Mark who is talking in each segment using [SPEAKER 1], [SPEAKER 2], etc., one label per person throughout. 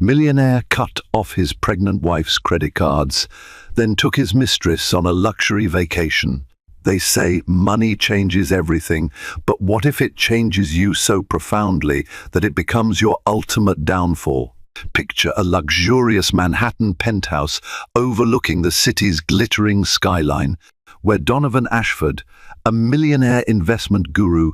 [SPEAKER 1] Millionaire cut off his pregnant wife's credit cards, then took his mistress on a luxury vacation. They say money changes everything, but what if it changes you so profoundly that it becomes your ultimate downfall? Picture a luxurious Manhattan penthouse overlooking the city's glittering skyline, where Donovan Ashford, a millionaire investment guru,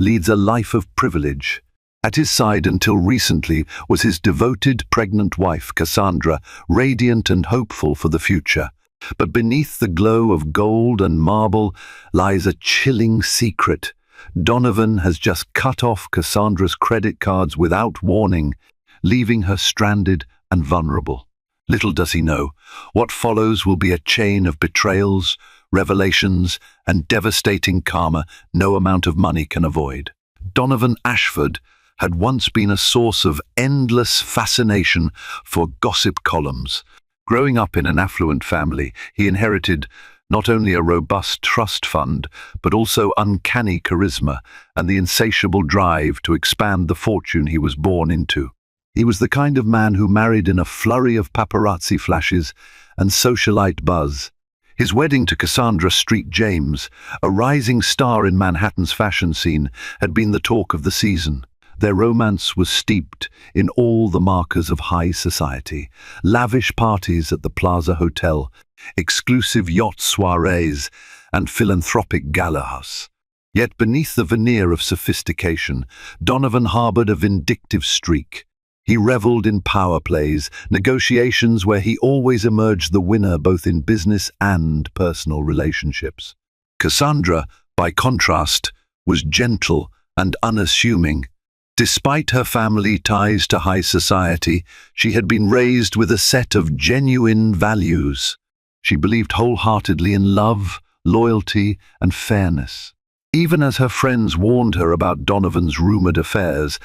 [SPEAKER 1] leads a life of privilege. At his side until recently was his devoted pregnant wife, Cassandra, radiant and hopeful for the future. But beneath the glow of gold and marble lies a chilling secret. Donovan has just cut off Cassandra's credit cards without warning, leaving her stranded and vulnerable. Little does he know, what follows will be a chain of betrayals, revelations, and devastating karma no amount of money can avoid. Donovan Ashford had once been a source of endless fascination for gossip columns. Growing up in an affluent family, he inherited not only a robust trust fund, but also uncanny charisma and the insatiable drive to expand the fortune he was born into. He was the kind of man who married in a flurry of paparazzi flashes and socialite buzz. His wedding to Cassandra Street James, a rising star in Manhattan's fashion scene, had been the talk of the season. Their romance was steeped in all the markers of high society: lavish parties at the Plaza Hotel, exclusive yacht soirees, and philanthropic galas. Yet beneath the veneer of sophistication, Donovan harbored a vindictive streak. He reveled in power plays, negotiations where he always emerged the winner both in business and personal relationships. Cassandra, by contrast, was gentle and unassuming. Despite her family ties to high society, she had been raised with a set of genuine values. She believed wholeheartedly in love, loyalty, and fairness. Even as her friends warned her about Donovan's rumored affairs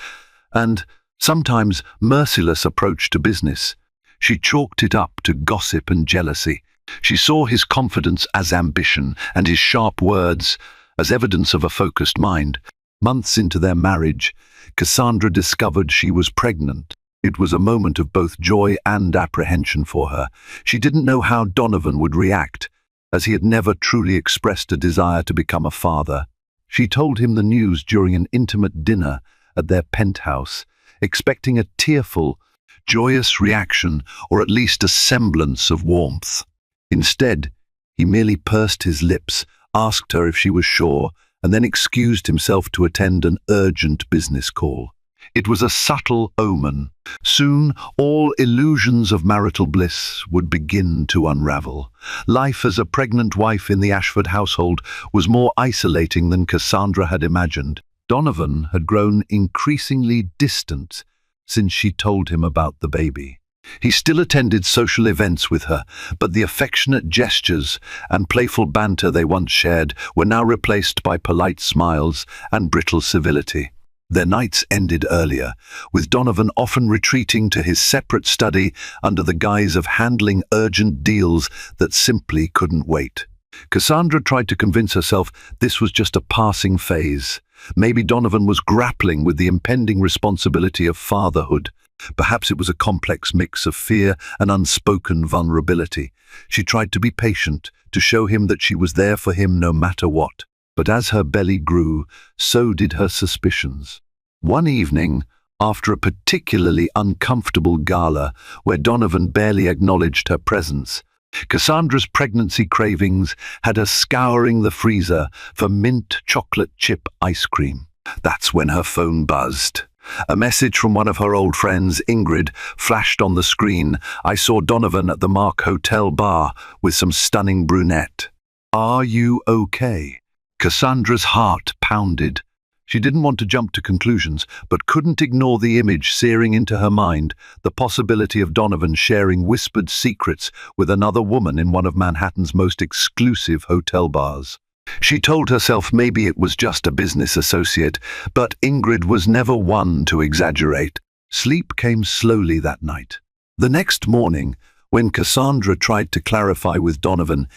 [SPEAKER 1] and sometimes merciless approach to business, she chalked it up to gossip and jealousy. She saw his confidence as ambition and his sharp words as evidence of a focused mind. Months into their marriage, Cassandra discovered she was pregnant. It was a moment of both joy and apprehension for her. She didn't know how Donovan would react, as he had never truly expressed a desire to become a father. She told him the news during an intimate dinner at their penthouse, expecting a tearful, joyous reaction or at least a semblance of warmth. Instead, he merely pursed his lips, asked her if she was sure, and then excused himself to attend an urgent business call. It was a subtle omen. Soon, all illusions of marital bliss would begin to unravel. Life as a pregnant wife in the Ashford household was more isolating than Cassandra had imagined. Donovan had grown increasingly distant since she told him about the baby. He still attended social events with her, but the affectionate gestures and playful banter they once shared were now replaced by polite smiles and brittle civility. Their nights ended earlier, with Donovan often retreating to his separate study under the guise of handling urgent deals that simply couldn't wait. Cassandra tried to convince herself this was just a passing phase. Maybe Donovan was grappling with the impending responsibility of fatherhood. Perhaps it was a complex mix of fear and unspoken vulnerability. She tried to be patient, to show him that she was there for him no matter what. But as her belly grew, so did her suspicions. One evening, after a particularly uncomfortable gala where Donovan barely acknowledged her presence, Cassandra's pregnancy cravings had her scouring the freezer for mint chocolate chip ice cream. That's when her phone buzzed. A message from one of her old friends, Ingrid, flashed on the screen. "I saw Donovan at the Mark Hotel bar with some stunning brunette. Are you okay?" Cassandra's heart pounded. She didn't want to jump to conclusions, but couldn't ignore the image searing into her mind, the possibility of Donovan sharing whispered secrets with another woman in one of Manhattan's most exclusive hotel bars. She told herself maybe it was just a business associate, but Ingrid was never one to exaggerate. Sleep came slowly that night. The next morning, when Cassandra tried to clarify with Donovan,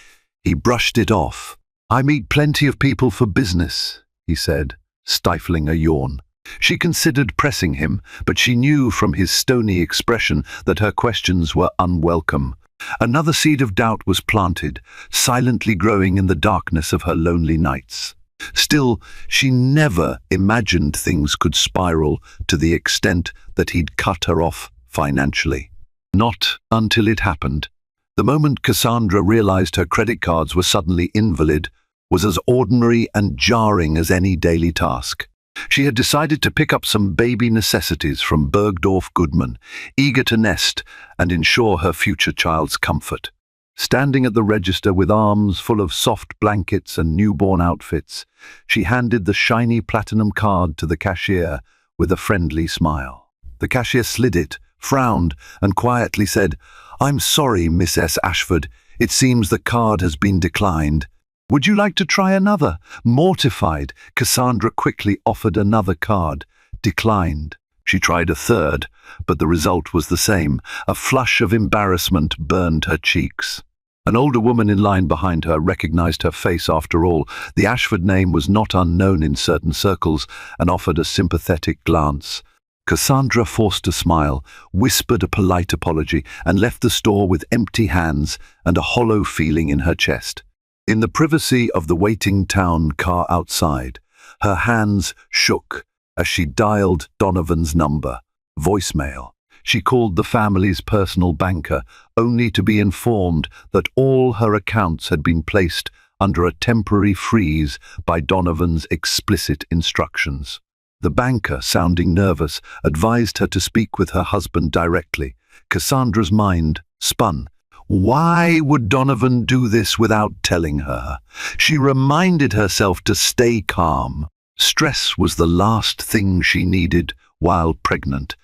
[SPEAKER 1] he brushed it off. "I meet plenty of people for business," he said, stifling a yawn. She considered pressing him, but she knew from his stony expression that her questions were unwelcome. Another seed of doubt was planted, silently growing in the darkness of her lonely nights. Still, she never imagined things could spiral to the extent that he'd cut her off financially. Not until it happened. The moment Cassandra realized her credit cards were suddenly invalid was as ordinary and jarring as any daily task. She had decided to pick up some baby necessities from Bergdorf Goodman, eager to nest and ensure her future child's comfort. Standing at the register with arms full of soft blankets and newborn outfits, she handed the shiny platinum card to the cashier with a friendly smile. The cashier slid it, frowned, and quietly said, "I'm sorry, Miss S. Ashford. It seems the card has been declined. Would you like to try another?" Mortified, Cassandra quickly offered another card. Declined. She tried a third, but the result was the same. A flush of embarrassment burned her cheeks. An older woman in line behind her recognized her face after all. The Ashford name was not unknown in certain circles, and offered a sympathetic glance. Cassandra forced a smile, whispered a polite apology, and left the store with empty hands and a hollow feeling in her chest. In the privacy of the waiting town car outside, her hands shook as she dialed Donovan's number. Voicemail. She called the family's personal banker, only to be informed that all her accounts had been placed under a temporary freeze by Donovan's explicit instructions. The banker, sounding nervous, advised her to speak with her husband directly. Cassandra's mind spun. Why would Donovan do this without telling her? She reminded herself to stay calm. Stress was the last thing she needed while pregnant.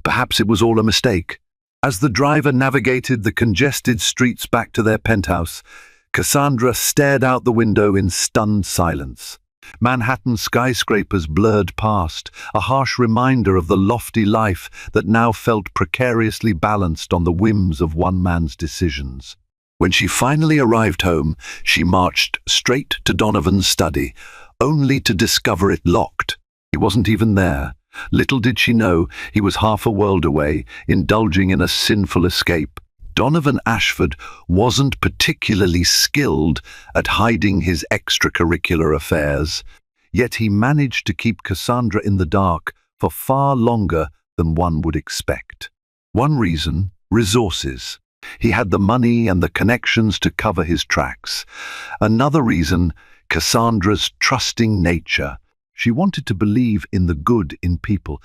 [SPEAKER 1] Perhaps it was all a mistake. As the driver navigated the congested streets back to their penthouse, Cassandra stared out the window in stunned silence. Manhattan skyscrapers blurred past, a harsh reminder of the lofty life that now felt precariously balanced on the whims of one man's decisions. When she finally arrived home, she marched straight to Donovan's study, only to discover it locked. He wasn't even there. Little did she know he was half a world away, indulging in a sinful escape. Donovan Ashford wasn't particularly skilled at hiding his extracurricular affairs, yet he managed to keep Cassandra in the dark for far longer than one would expect. One reason: resources. He had the money and the connections to cover his tracks. Another reason: Cassandra's trusting nature. She wanted to believe in the good in people,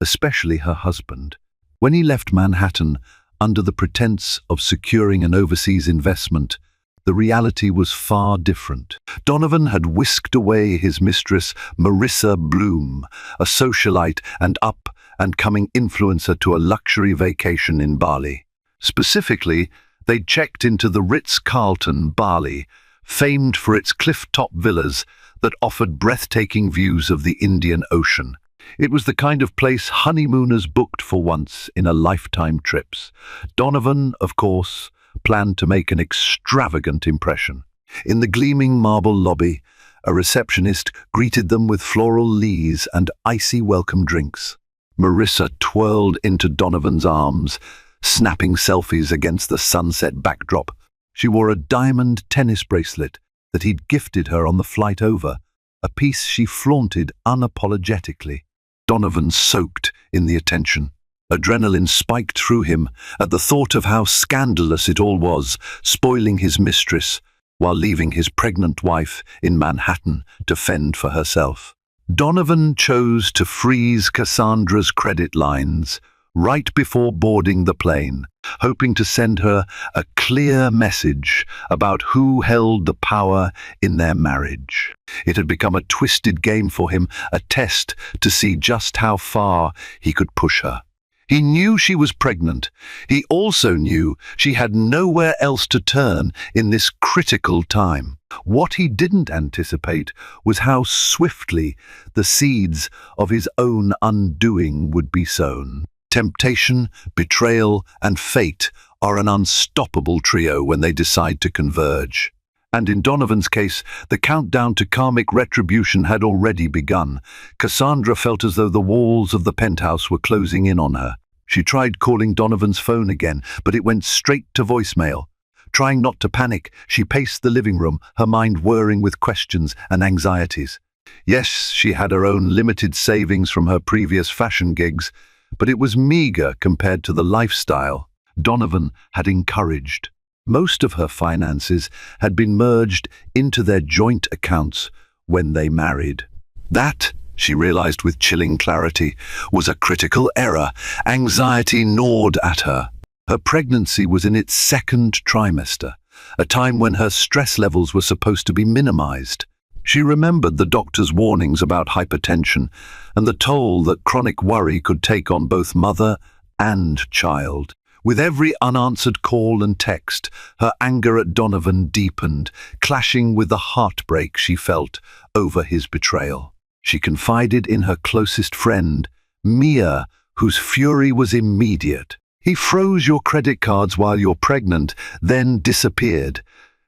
[SPEAKER 1] especially her husband. When he left Manhattan, under the pretense of securing an overseas investment, the reality was far different. Donovan had whisked away his mistress, Marissa Bloom, a socialite and up-and-coming influencer, to a luxury vacation in Bali. Specifically, they'd checked into the Ritz-Carlton, Bali, famed for its cliff-top villas that offered breathtaking views of the Indian Ocean. It was the kind of place honeymooners booked for once in a lifetime trips. Donovan, of course, planned to make an extravagant impression. In the gleaming marble lobby, a receptionist greeted them with floral lees and icy welcome drinks. Marissa twirled into Donovan's arms, snapping selfies against the sunset backdrop. She wore a diamond tennis bracelet that he'd gifted her on the flight over, a piece she flaunted unapologetically. Donovan soaked in the attention. Adrenaline spiked through him at the thought of how scandalous it all was, spoiling his mistress while leaving his pregnant wife in Manhattan to fend for herself. Donovan chose to freeze Cassandra's credit lines right before boarding the plane, hoping to send her a clear message about who held the power in their marriage. It had become a twisted game for him, a test to see just how far he could push her. He knew she was pregnant. He also knew she had nowhere else to turn in this critical time. What he didn't anticipate was how swiftly the seeds of his own undoing would be sown. Temptation, betrayal, and fate are an unstoppable trio when they decide to converge. And in Donovan's case, the countdown to karmic retribution had already begun. Cassandra felt as though the walls of the penthouse were closing in on her. She tried calling Donovan's phone again, but it went straight to voicemail. Trying not to panic, she paced the living room, her mind whirring with questions and anxieties. Yes, she had her own limited savings from her previous fashion gigs, but it was meager compared to the lifestyle Donovan had encouraged. Most of her finances had been merged into their joint accounts when they married. That, she realized with chilling clarity, was a critical error. Anxiety gnawed at her. Her pregnancy was in its second trimester, a time when her stress levels were supposed to be minimized. She remembered the doctor's warnings about hypertension and the toll that chronic worry could take on both mother and child. With every unanswered call and text, her anger at Donovan deepened, clashing with the heartbreak she felt over his betrayal. She confided in her closest friend, Mia, whose fury was immediate. "He froze your credit cards while you're pregnant, then disappeared."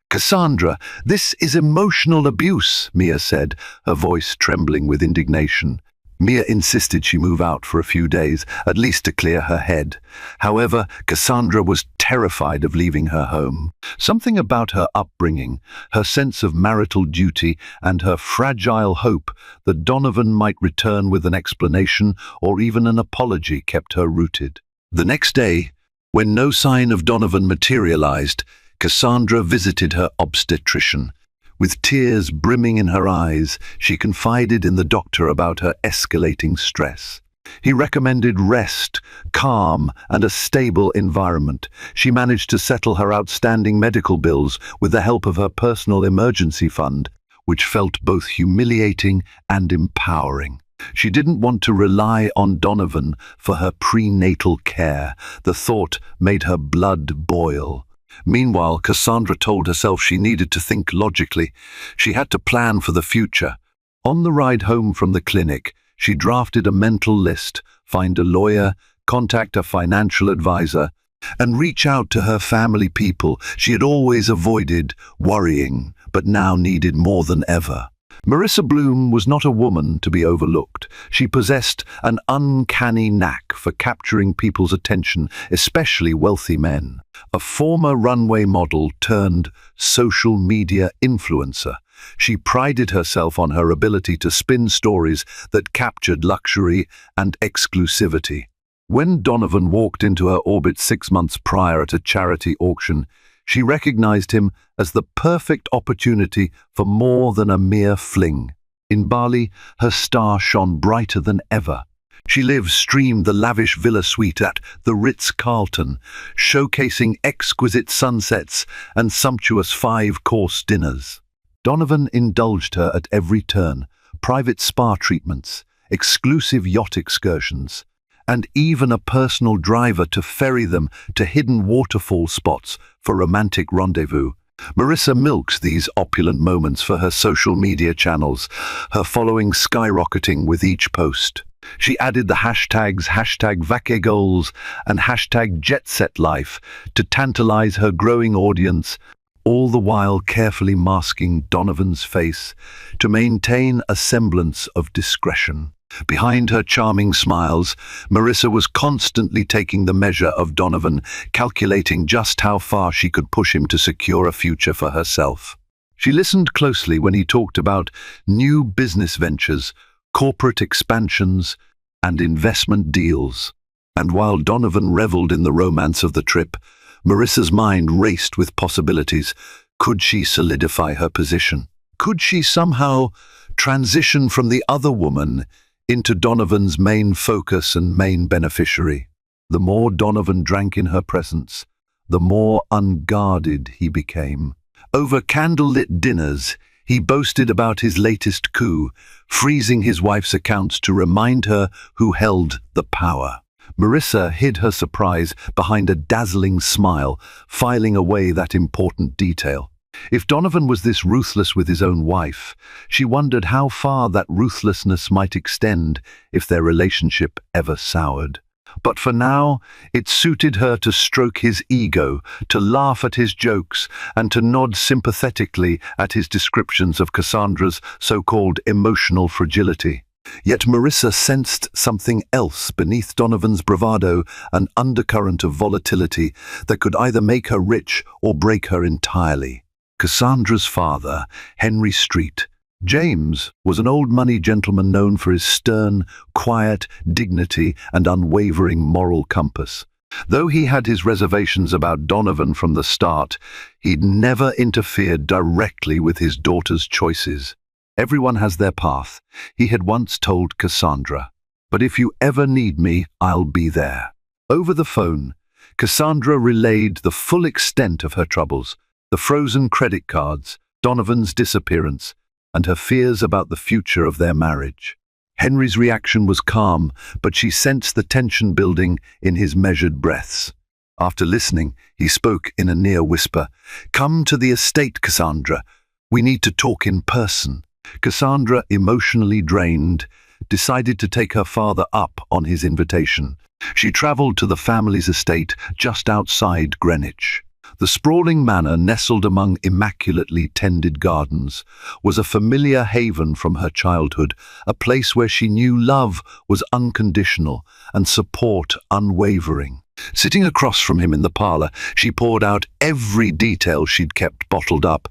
[SPEAKER 1] "Cassandra, this is emotional abuse," Mia said, her voice trembling with indignation. Mia insisted she move out for a few days, at least to clear her head. However, Cassandra was terrified of leaving her home. Something about her upbringing, her sense of marital duty, and her fragile hope that Donovan might return with an explanation or even an apology kept her rooted. The next day, when no sign of Donovan materialized, Cassandra visited her obstetrician. With tears brimming in her eyes, she confided in the doctor about her escalating stress. He recommended rest, calm, and a stable environment. She managed to settle her outstanding medical bills with the help of her personal emergency fund, which felt both humiliating and empowering. She didn't want to rely on Donovan for her prenatal care. The thought made her blood boil. Meanwhile, Cassandra told herself she needed to think logically. She had to plan for the future. On the ride home from the clinic, she drafted a mental list: find a lawyer, contact a financial advisor, and reach out to her family people she had always avoided worrying, but now needed more than ever. Marissa Bloom was not a woman to be overlooked. She possessed an uncanny knack for capturing people's attention, especially wealthy men. A former runway model turned social media influencer, she prided herself on her ability to spin stories that captured luxury and exclusivity. When Donovan walked into her orbit 6 months prior at a charity auction, she recognized him as the perfect opportunity for more than a mere fling. In Bali, her star shone brighter than ever. She live-streamed the lavish villa suite at the Ritz-Carlton, showcasing exquisite sunsets and sumptuous 5-course dinners. Donovan indulged her at every turn: private spa treatments, exclusive yacht excursions, and even a personal driver to ferry them to hidden waterfall spots for romantic rendezvous. Marissa milks these opulent moments for her social media channels, her following skyrocketing with each post. She added the hashtags #VaqueGoals and #JetSetLife to tantalize her growing audience, all the while carefully masking Donovan's face to maintain a semblance of discretion. Behind her charming smiles, Marissa was constantly taking the measure of Donovan, calculating just how far she could push him to secure a future for herself. She listened closely when he talked about new business ventures, corporate expansions, and investment deals. And while Donovan reveled in the romance of the trip, Marissa's mind raced with possibilities. Could she solidify her position? Could she somehow transition from the other woman into Donovan's main focus and main beneficiary? The more Donovan drank in her presence, the more unguarded he became. Over candlelit dinners, he boasted about his latest coup, freezing his wife's accounts to remind her who held the power. Marissa hid her surprise behind a dazzling smile, filing away that important detail. If Donovan was this ruthless with his own wife, she wondered how far that ruthlessness might extend if their relationship ever soured. But for now, it suited her to stroke his ego, to laugh at his jokes, and to nod sympathetically at his descriptions of Cassandra's so-called emotional fragility. Yet Marissa sensed something else beneath Donovan's bravado, an undercurrent of volatility that could either make her rich or break her entirely. Cassandra's father, Henry Street, James, was an old money gentleman known for his stern, quiet dignity and unwavering moral compass. Though he had his reservations about Donovan from the start, he'd never interfered directly with his daughter's choices. Everyone has their path, he had once told Cassandra. But if you ever need me, I'll be there. Over the phone, Cassandra relayed the full extent of her troubles, the frozen credit cards, Donovan's disappearance, and her fears about the future of their marriage. Henry's reaction was calm, but she sensed the tension building in his measured breaths. After listening, he spoke in a near whisper. "Come to the estate, Cassandra. We need to talk in person." Cassandra, emotionally drained, decided to take her father up on his invitation. She travelled to the family's estate just outside Greenwich. The sprawling manor, nestled among immaculately tended gardens, was a familiar haven from her childhood, a place where she knew love was unconditional and support unwavering. Sitting across from him in the parlour, she poured out every detail she'd kept bottled up,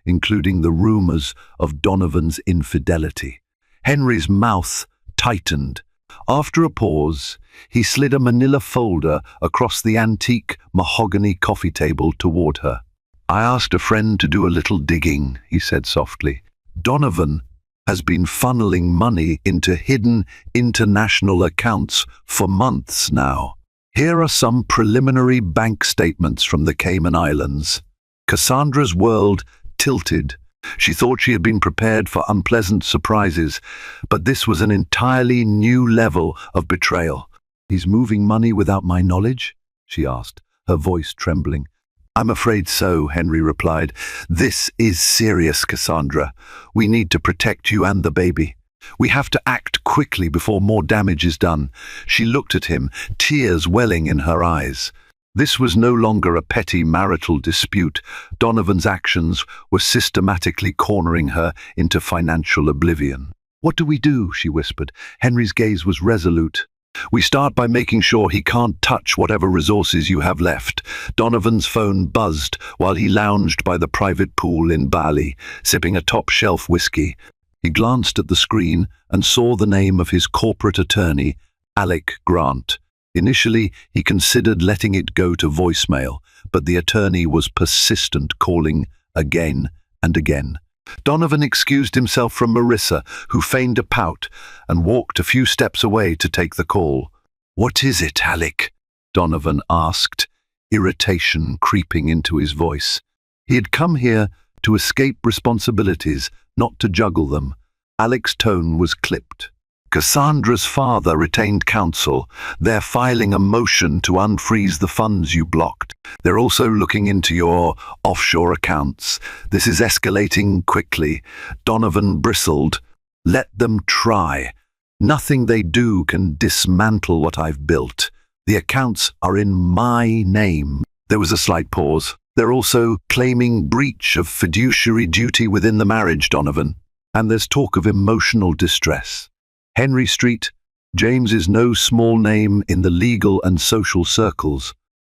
[SPEAKER 1] including the rumours of Donovan's infidelity. Henry's mouth tightened. After a pause, he slid a manila folder across the antique mahogany coffee table toward her. "I asked a friend to do a little digging," he said softly. "Donovan has been funneling money into hidden international accounts for months now. Here are some preliminary bank statements from the Cayman Islands." Cassandra's world tilted. She thought she had been prepared for unpleasant surprises, but this was an entirely new level of betrayal. "He's moving money without my knowledge?" she asked, her voice trembling. "I'm afraid so," Henry replied. "This is serious, Cassandra. We need to protect you and the baby. We have to act quickly before more damage is done." She looked at him, tears welling in her eyes. This was no longer a petty marital dispute. Donovan's actions were systematically cornering her into financial oblivion. "What do we do?" she whispered. Henry's gaze was resolute. "We start by making sure he can't touch whatever resources you have left." Donovan's phone buzzed while he lounged by the private pool in Bali, sipping a top-shelf whiskey. He glanced at the screen and saw the name of his corporate attorney, Alec Grant. Initially, he considered letting it go to voicemail, but the attorney was persistent, calling again and again. Donovan excused himself from Marissa, who feigned a pout, and walked a few steps away to take the call. "What is it, Alec?" Donovan asked, irritation creeping into his voice. He had come here to escape responsibilities, not to juggle them. Alec's tone was clipped. "Cassandra's father retained counsel. They're filing a motion to unfreeze the funds you blocked. They're also looking into your offshore accounts. This is escalating quickly." Donovan bristled. "Let them try. Nothing they do can dismantle what I've built. The accounts are in my name." There was a slight pause. "They're also claiming breach of fiduciary duty within the marriage, Donovan. And there's talk of emotional distress." Henry Street, James is no small name in the legal and social circles.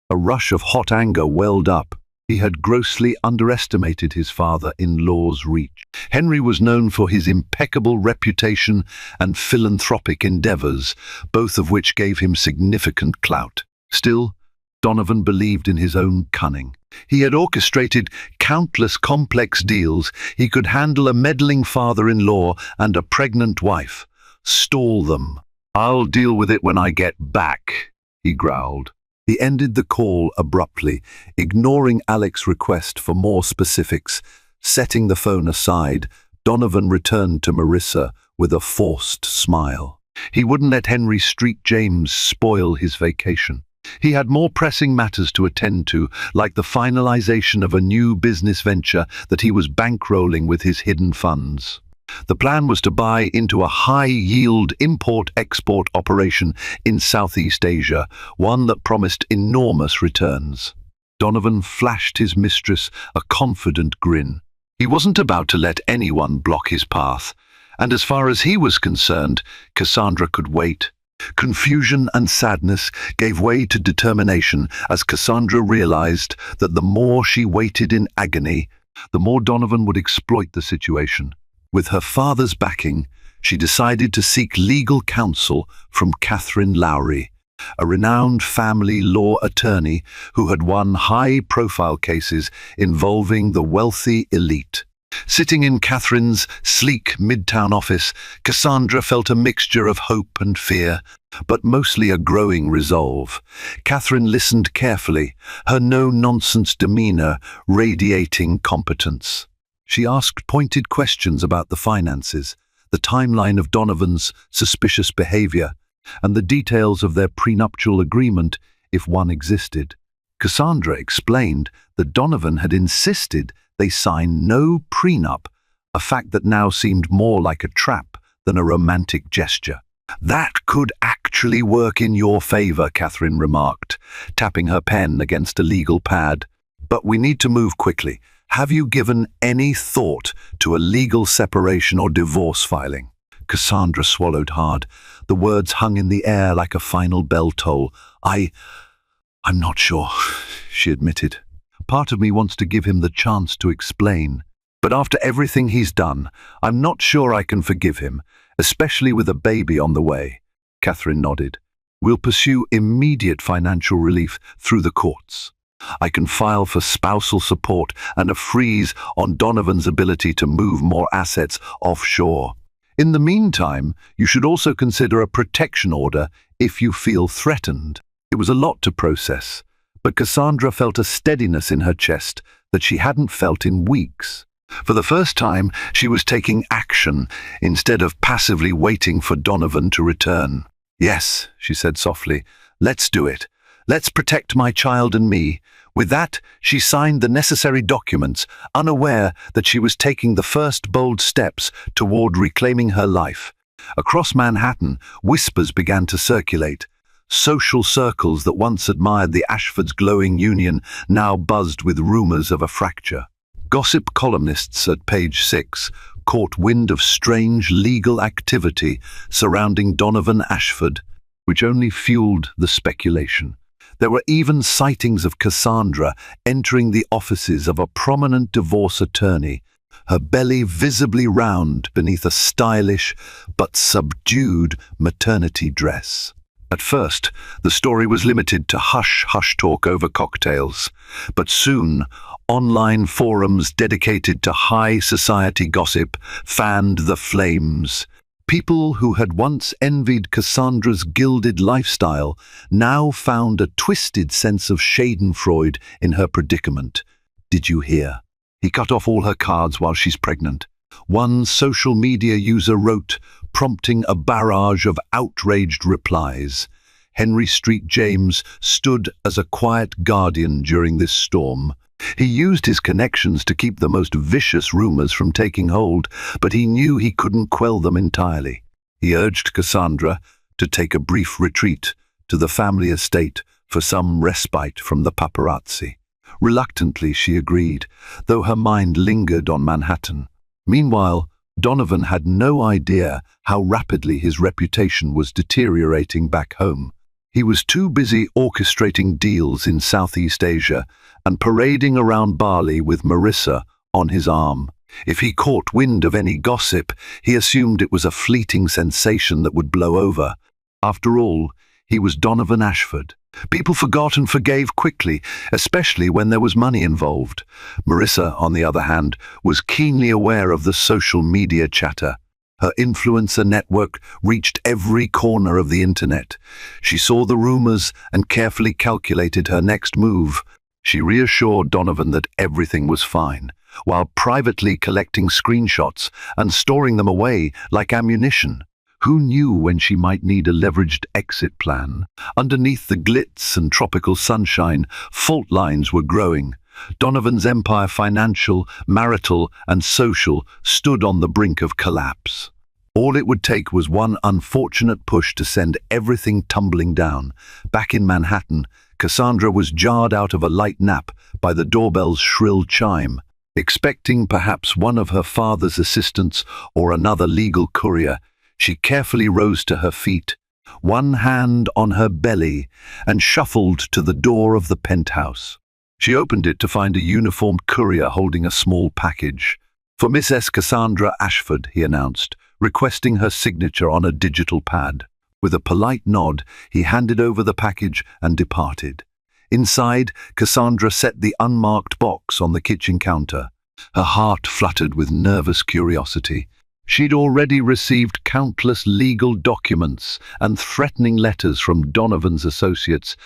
[SPEAKER 1] A rush of hot anger welled up. He had grossly underestimated his father-in-law's reach. Henry was known for his impeccable reputation and philanthropic endeavors, both of which gave him significant clout. Still, Donovan believed in his own cunning. He had orchestrated countless complex deals. He could handle a meddling father-in-law and a pregnant wife. "Stall them. I'll deal with it when I get back," he growled. He ended the call abruptly, ignoring Alec's request for more specifics. Setting the phone aside, Donovan returned to Marissa with a forced smile. He wouldn't let Henry Street James spoil his vacation. He had more pressing matters to attend to, like the finalization of a new business venture that he was bankrolling with his hidden funds. The plan was to buy into a high-yield import-export operation in Southeast Asia, one that promised enormous returns. Donovan flashed his mistress a confident grin. He wasn't about to let anyone block his path, and as far as he was concerned, Cassandra could wait. Confusion and sadness gave way to determination as Cassandra realized that the more she waited in agony, the more Donovan would exploit the situation. With her father's backing, she decided to seek legal counsel from Catherine Lowry, a renowned family law attorney who had won high-profile cases involving the wealthy elite. Sitting in Catherine's sleek midtown office, Cassandra felt a mixture of hope and fear, but mostly a growing resolve. Catherine listened carefully, her no-nonsense demeanor radiating competence. She asked pointed questions about the finances, the timeline of Donovan's suspicious behavior, and the details of their prenuptial agreement, if one existed. Cassandra explained that Donovan had insisted they sign no prenup, a fact that now seemed more like a trap than a romantic gesture. "That could actually work in your favor," Catherine remarked, tapping her pen against a legal pad. "But we need to move quickly. Have you given any thought to a legal separation or divorce filing?" Cassandra swallowed hard. The words hung in the air like a final bell toll. I'm not sure," she admitted. "Part of me wants to give him the chance to explain. But after everything he's done, I'm not sure I can forgive him, especially with a baby on the way." Catherine nodded. "We'll pursue immediate financial relief through the courts. I can file for spousal support and a freeze on Donovan's ability to move more assets offshore. In the meantime, you should also consider a protection order if you feel threatened." It was a lot to process, but Cassandra felt a steadiness in her chest that she hadn't felt in weeks. For the first time, she was taking action instead of passively waiting for Donovan to return. "Yes," she said softly, "let's do it. Let's protect my child and me." With that, she signed the necessary documents, unaware that she was taking the first bold steps toward reclaiming her life. Across Manhattan, whispers began to circulate. Social circles that once admired the Ashfords' glowing union now buzzed with rumors of a fracture. Gossip columnists at Page 6 caught wind of strange legal activity surrounding Donovan Ashford, which only fueled the speculation. There were even sightings of Cassandra entering the offices of a prominent divorce attorney, her belly visibly round beneath a stylish but subdued maternity dress. At first, the story was limited to hush-hush talk over cocktails, but soon, online forums dedicated to high society gossip fanned the flames. People who had once envied Cassandra's gilded lifestyle now found a twisted sense of schadenfreude in her predicament. "Did you hear? He cut off all her cards while she's pregnant." One social media user wrote, prompting a barrage of outraged replies. Henry Street James stood as a quiet guardian during this storm. He used his connections to keep the most vicious rumors from taking hold, but he knew he couldn't quell them entirely. He urged Cassandra to take a brief retreat to the family estate for some respite from the paparazzi. Reluctantly, she agreed, though her mind lingered on Manhattan. Meanwhile, Donovan had no idea how rapidly his reputation was deteriorating back home. He was too busy orchestrating deals in Southeast Asia and parading around Bali with Marissa on his arm. If he caught wind of any gossip, he assumed it was a fleeting sensation that would blow over. After all, he was Donovan Ashford. People forgot and forgave quickly, especially when there was money involved. Marissa, on the other hand, was keenly aware of the social media chatter. Her influencer network reached every corner of the internet. She saw the rumors and carefully calculated her next move. She reassured Donovan that everything was fine, while privately collecting screenshots and storing them away like ammunition. Who knew when she might need a leveraged exit plan? Underneath the glitz and tropical sunshine, fault lines were growing. Donovan's empire, financial, marital, and social, stood on the brink of collapse. All it would take was one unfortunate push to send everything tumbling down. Back in Manhattan, Cassandra was jarred out of a light nap by the doorbell's shrill chime. Expecting perhaps one of her father's assistants or another legal courier, she carefully rose to her feet, one hand on her belly, and shuffled to the door of the penthouse. She opened it to find a uniformed courier holding a small package. "For Miss S. Cassandra Ashford," he announced, requesting her signature on a digital pad. With a polite nod, he handed over the package and departed. Inside, Cassandra set the unmarked box on the kitchen counter. Her heart fluttered with nervous curiosity. She'd already received countless legal documents and threatening letters from Donovan's associates,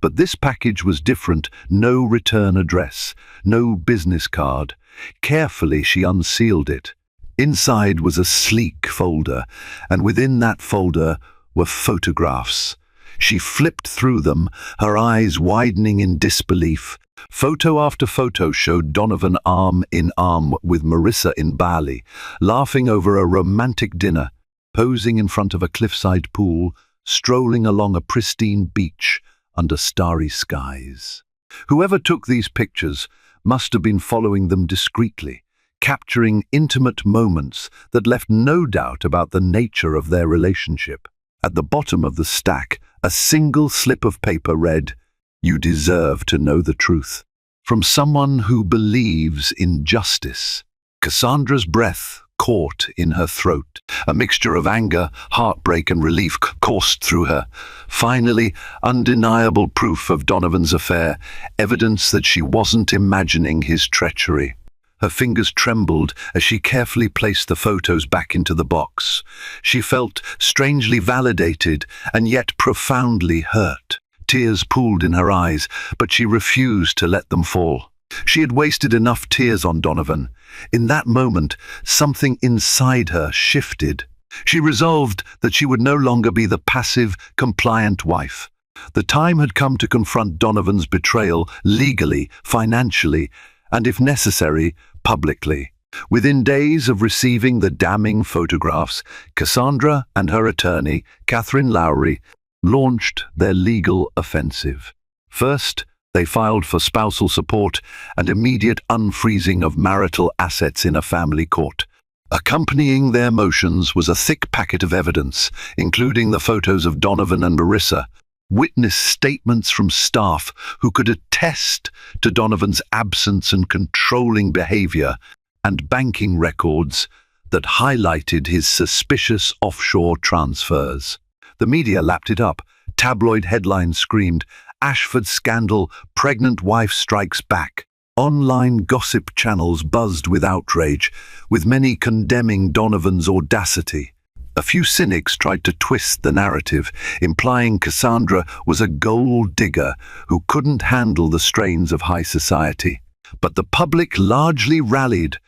[SPEAKER 1] but this package was different. No return address, no business card. Carefully, she unsealed it. Inside was a sleek folder, and within that folder were photographs. She flipped through them, her eyes widening in disbelief. Photo after photo showed Donovan arm in arm with Marissa in Bali, laughing over a romantic dinner, posing in front of a cliffside pool, strolling along a pristine beach under starry skies. Whoever took these pictures must have been following them discreetly, capturing intimate moments that left no doubt about the nature of their relationship. At the bottom of the stack, a single slip of paper read, "You deserve to know the truth." From someone who believes in justice. Cassandra's breath caught in her throat. A mixture of anger, heartbreak, and relief coursed through her. Finally, undeniable proof of Donovan's affair, evidence that she wasn't imagining his treachery. Her fingers trembled as she carefully placed the photos back into the box. She felt strangely validated and yet profoundly hurt. Tears pooled in her eyes, but she refused to let them fall. She had wasted enough tears on Donovan. In that moment, something inside her shifted. She resolved that she would no longer be the passive, compliant wife. The time had come to confront Donovan's betrayal legally, financially, and if necessary, publicly. Within days of receiving the damning photographs, Cassandra and her attorney, Catherine Lowry, launched their legal offensive. First, they filed for spousal support and immediate unfreezing of marital assets in a family court. Accompanying their motions was a thick packet of evidence, including the photos of Donovan and Marissa, witness statements from staff who could attest to Donovan's absence and controlling behavior, and banking records that highlighted his suspicious offshore transfers. The media lapped it up. Tabloid headlines screamed, "Ashford scandal, pregnant wife strikes back." Online gossip channels buzzed with outrage, with many condemning Donovan's audacity. A few cynics tried to twist the narrative, implying Cassandra was a gold digger who couldn't handle the strains of high society. But the public largely rallied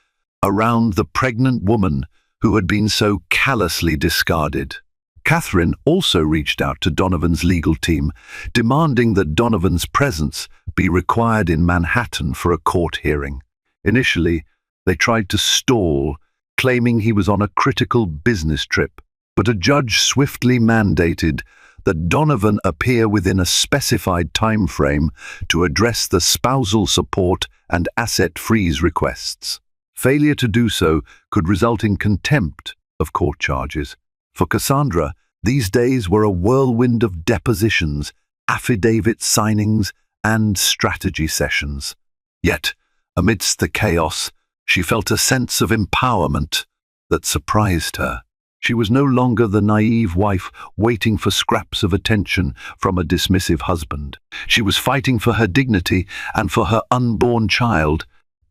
[SPEAKER 1] around the pregnant woman who had been so callously discarded. Catherine also reached out to Donovan's legal team, demanding that Donovan's presence be required in Manhattan for a court hearing. Initially, they tried to stall, claiming he was on a critical business trip, but a judge swiftly mandated that Donovan appear within a specified time frame to address the spousal support and asset freeze requests. Failure to do so could result in contempt of court charges. For Cassandra, these days were a whirlwind of depositions, affidavit signings, and strategy sessions. Yet, amidst the chaos, she felt a sense of empowerment that surprised her. She was no longer the naive wife waiting for scraps of attention from a dismissive husband. She was fighting for her dignity and for her unborn child.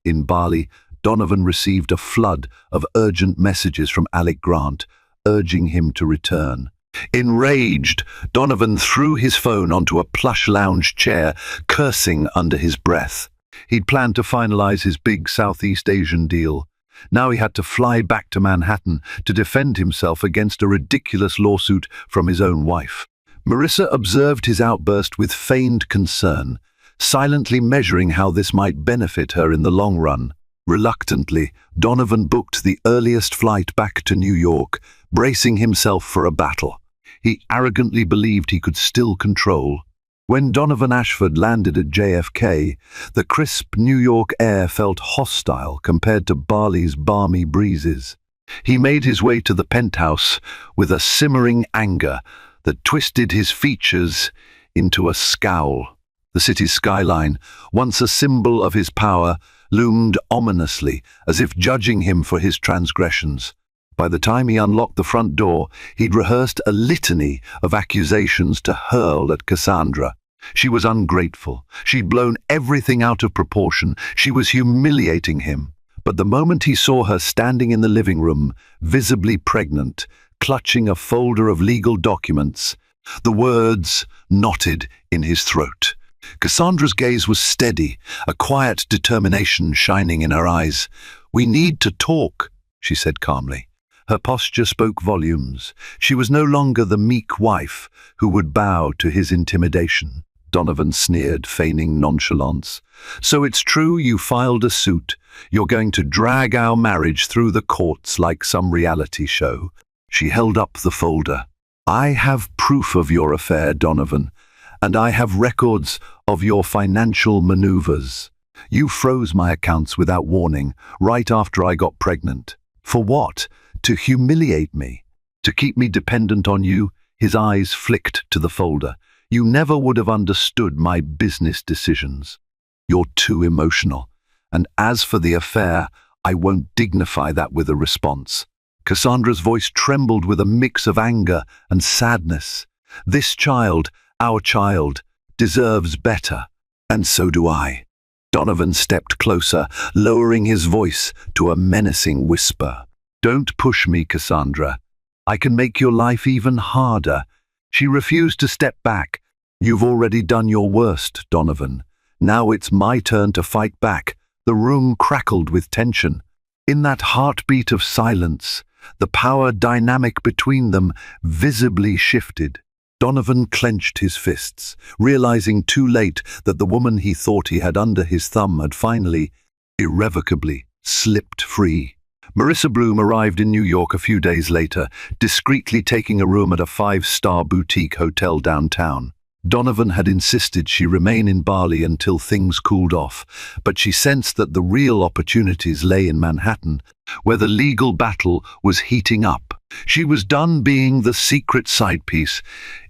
[SPEAKER 1] In Bali, Donovan received a flood of urgent messages from Alec Grant, urging him to return. Enraged, Donovan threw his phone onto a plush lounge chair, cursing under his breath. He'd planned to finalize his big Southeast Asian deal. Now he had to fly back to Manhattan to defend himself against a ridiculous lawsuit from his own wife. Marissa observed his outburst with feigned concern, silently measuring how this might benefit her in the long run. Reluctantly, Donovan booked the earliest flight back to New York, bracing himself for a battle. He arrogantly believed he could still control. When Donovan Ashford landed at JFK, the crisp New York air felt hostile compared to Bali's balmy breezes. He made his way to the penthouse with a simmering anger that twisted his features into a scowl. The city's skyline, once a symbol of his power, loomed ominously, as if judging him for his transgressions. By the time he unlocked the front door, he'd rehearsed a litany of accusations to hurl at Cassandra. She was ungrateful. She'd blown everything out of proportion. She was humiliating him. But the moment he saw her standing in the living room, visibly pregnant, clutching a folder of legal documents, the words knotted in his throat. Cassandra's gaze was steady, a quiet determination shining in her eyes. "We need to talk," she said calmly. Her posture spoke volumes. She was no longer the meek wife who would bow to his intimidation. Donovan sneered, feigning nonchalance. "So it's true you filed a suit. You're going to drag our marriage through the courts like some reality show." She held up the folder. "I have proof of your affair, Donovan, and I have records of your financial maneuvers. You froze my accounts without warning, right after I got pregnant. For what? To humiliate me? To keep me dependent on you?" His eyes flicked to the folder. "You never would have understood my business decisions. You're too emotional. And as for the affair, I won't dignify that with a response." Cassandra's voice trembled with a mix of anger and sadness. "This child, our child, deserves better, and so do I." Donovan stepped closer, lowering his voice to a menacing whisper. "Don't push me, Cassandra. I can make your life even harder." She refused to step back. "You've already done your worst, Donovan. Now it's my turn to fight back." The room crackled with tension. In that heartbeat of silence, the power dynamic between them visibly shifted. Donovan clenched his fists, realizing too late that the woman he thought he had under his thumb had finally, irrevocably, slipped free. Marissa Bloom arrived in New York a few days later, discreetly taking a room at a 5-star boutique hotel downtown. Donovan had insisted she remain in Bali until things cooled off, but she sensed that the real opportunities lay in Manhattan, where the legal battle was heating up. She was done being the secret side piece.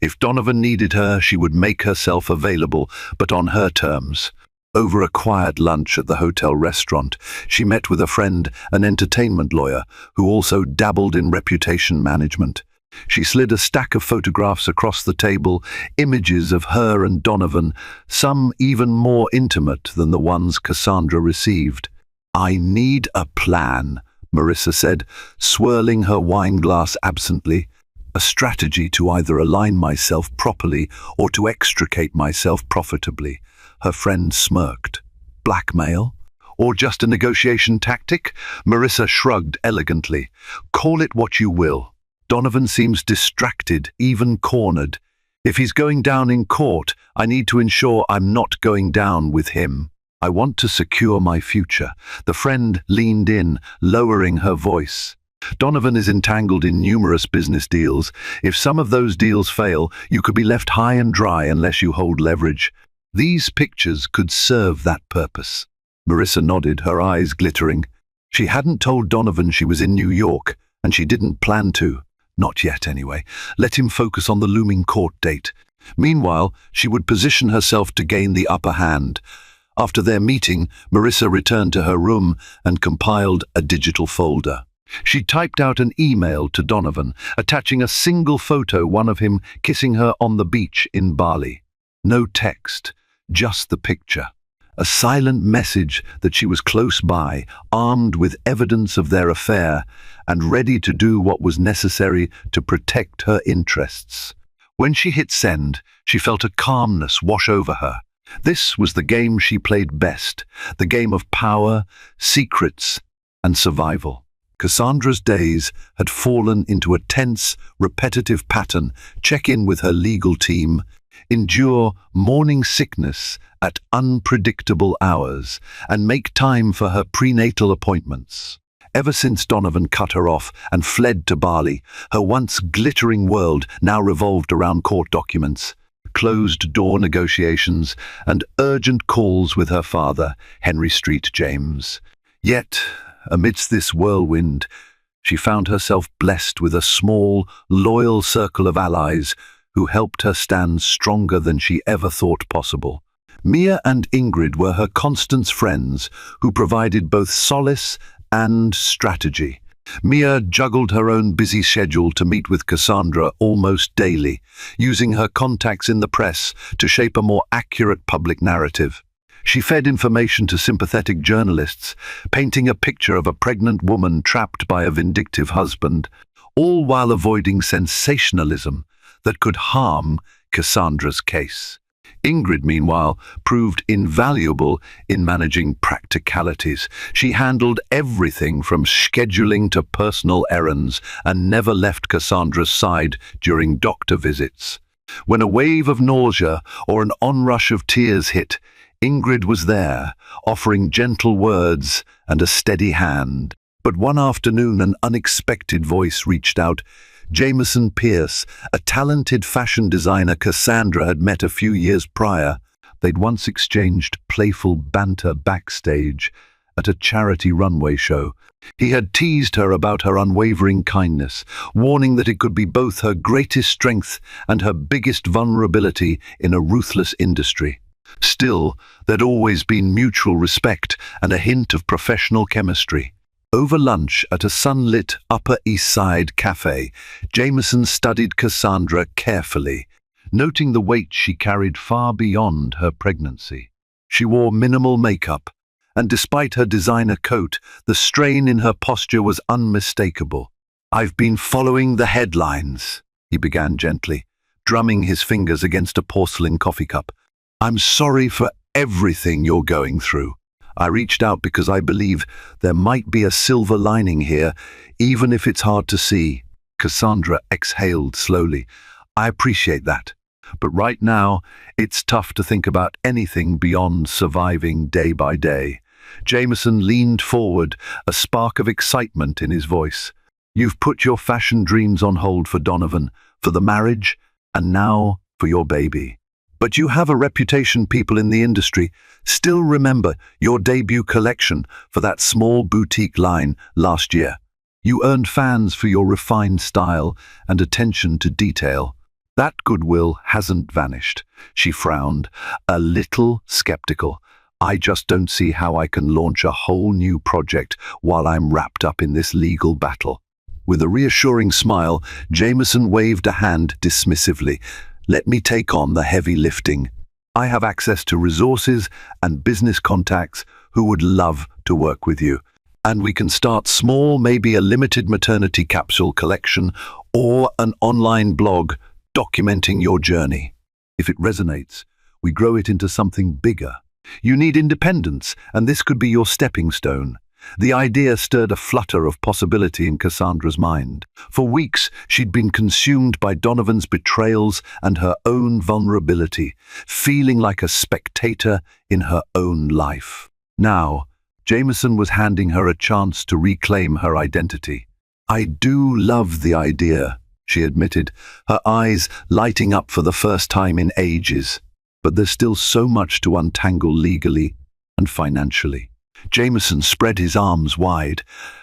[SPEAKER 1] If Donovan needed her, she would make herself available, but on her terms. Over a quiet lunch at the hotel restaurant, she met with a friend, an entertainment lawyer, who also dabbled in reputation management. She slid a stack of photographs across the table, images of her and Donovan, some even more intimate than the ones Cassandra received. "I need a plan," Marissa said, swirling her wine glass absently. "A strategy to either align myself properly or to extricate myself profitably." Her friend smirked. "Blackmail? Or just a negotiation tactic?" Marissa shrugged elegantly. "Call it what you will. Donovan seems distracted, even cornered. If he's going down in court, I need to ensure I'm not going down with him. I want to secure my future." The friend leaned in, lowering her voice. "Donovan is entangled in numerous business deals. If some of those deals fail, you could be left high and dry unless you hold leverage. These pictures could serve that purpose." Marissa nodded, her eyes glittering. She hadn't told Donovan she was in New York, and she didn't plan to. Not yet, anyway. Let him focus on the looming court date. Meanwhile, she would position herself to gain the upper hand. After their meeting, Marissa returned to her room and compiled a digital folder. She typed out an email to Donovan, attaching a single photo, one of him kissing her on the beach in Bali. No text, just the picture. A silent message that she was close by, armed with evidence of their affair, and ready to do what was necessary to protect her interests. When she hit send, she felt a calmness wash over her. This was the game she played best, the game of power, secrets, and survival. Cassandra's days had fallen into a tense, repetitive pattern. Check in with her legal team, endure morning sickness at unpredictable hours, and make time for her prenatal appointments. Ever since Donovan cut her off and fled to Bali, her once glittering world now revolved around court documents, closed-door negotiations, and urgent calls with her father, Henry Street James. Yet, amidst this whirlwind, she found herself blessed with a small, loyal circle of allies who helped her stand stronger than she ever thought possible. Mia and Ingrid were her constant friends who provided both solace and strategy. Mia juggled her own busy schedule to meet with Cassandra almost daily, using her contacts in the press to shape a more accurate public narrative. She fed information to sympathetic journalists, painting a picture of a pregnant woman trapped by a vindictive husband, all while avoiding sensationalism that could harm Cassandra's case. Ingrid, meanwhile, proved invaluable in managing practicalities. She handled everything from scheduling to personal errands and never left Cassandra's side during doctor visits. When a wave of nausea or an onrush of tears hit, Ingrid was there, offering gentle words and a steady hand. But one afternoon, an unexpected voice reached out. Jameson Pierce, a talented fashion designer Cassandra had met a few years prior. They'd once exchanged playful banter backstage at a charity runway show. He had teased her about her unwavering kindness, warning that it could be both her greatest strength and her biggest vulnerability in a ruthless industry. Still, there'd always been mutual respect and a hint of professional chemistry. Over lunch at a sunlit Upper East Side cafe, Jameson studied Cassandra carefully, noting the weight she carried far beyond her pregnancy. She wore minimal makeup, and despite her designer coat, the strain in her posture was unmistakable. "I've been following the headlines," he began gently, drumming his fingers against a porcelain coffee cup. "I'm sorry for everything you're going through. I reached out because I believe there might be a silver lining here, even if it's hard to see." Cassandra exhaled slowly. "I appreciate that. But right now, it's tough to think about anything beyond surviving day by day." Jameson leaned forward, a spark of excitement in his voice. "You've put your fashion dreams on hold for Donovan, for the marriage, and now for your baby. But you have a reputation people in the industry still remember your debut collection for that small boutique line last year. You earned fans for your refined style and attention to detail. That goodwill hasn't vanished." She frowned, a little skeptical. "I just don't see how I can launch a whole new project while I'm wrapped up in this legal battle." With a reassuring smile, Jameson waved a hand dismissively. "Let me take on the heavy lifting. I have access to resources and business contacts who would love to work with you. And we can start small, maybe a limited maternity capsule collection or an online blog documenting your journey. If it resonates, we grow it into something bigger. You need independence, and this could be your stepping stone." The idea stirred a flutter of possibility in Cassandra's mind. For weeks, she'd been consumed by Donovan's betrayals and her own vulnerability, feeling like a spectator in her own life. Now, Jameson was handing her a chance to reclaim her identity. "I do love the idea," she admitted, her eyes lighting up for the first time in ages. "But there's still so much to untangle legally and financially." Jameson spread his arms wide,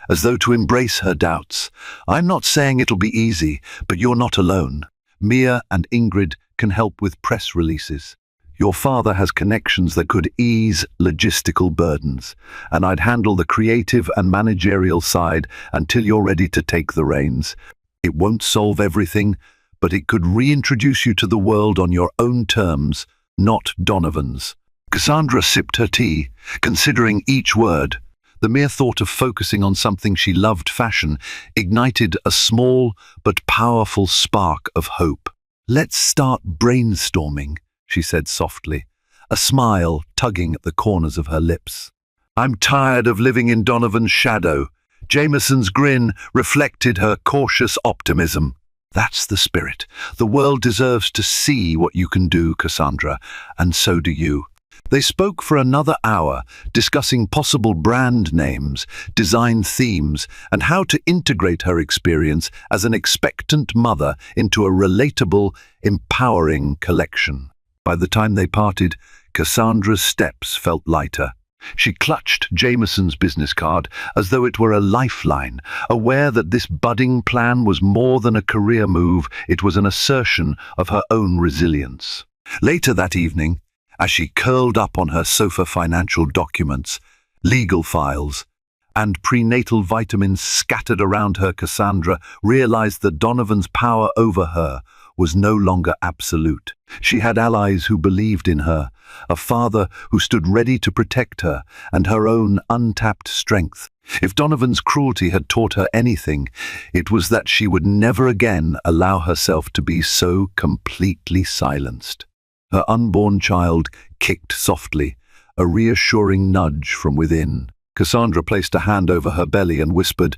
[SPEAKER 1] as though to embrace her doubts. "I'm not saying it'll be easy, but you're not alone. Mia and Ingrid can help with press releases. Your father has connections that could ease logistical burdens, and I'd handle the creative and managerial side until you're ready to take the reins. It won't solve everything, but it could reintroduce you to the world on your own terms, not Donovan's." Cassandra sipped her tea, considering each word. The mere thought of focusing on something she loved, fashion, ignited a small but powerful spark of hope. "Let's start brainstorming," she said softly, a smile tugging at the corners of her lips. "I'm tired of living in Donovan's shadow." Jameson's grin reflected her cautious optimism. That's the spirit. The world deserves to see what you can do, Cassandra, and so do you. They spoke for another hour, discussing possible brand names, design themes, and how to integrate her experience as an expectant mother into a relatable, empowering collection. By the time they parted, Cassandra's steps felt lighter. She clutched Jameson's business card as though it were a lifeline, aware that this budding plan was more than a career move, it was an assertion of her own resilience. Later that evening, as she curled up on her sofa, financial documents, legal files, and prenatal vitamins scattered around her, Cassandra realized that Donovan's power over her was no longer absolute. She had allies who believed in her, a father who stood ready to protect her, and her own untapped strength. If Donovan's cruelty had taught her anything, it was that she would never again allow herself to be so completely silenced. Her unborn child kicked softly, a reassuring nudge from within. Cassandra placed a hand over her belly and whispered,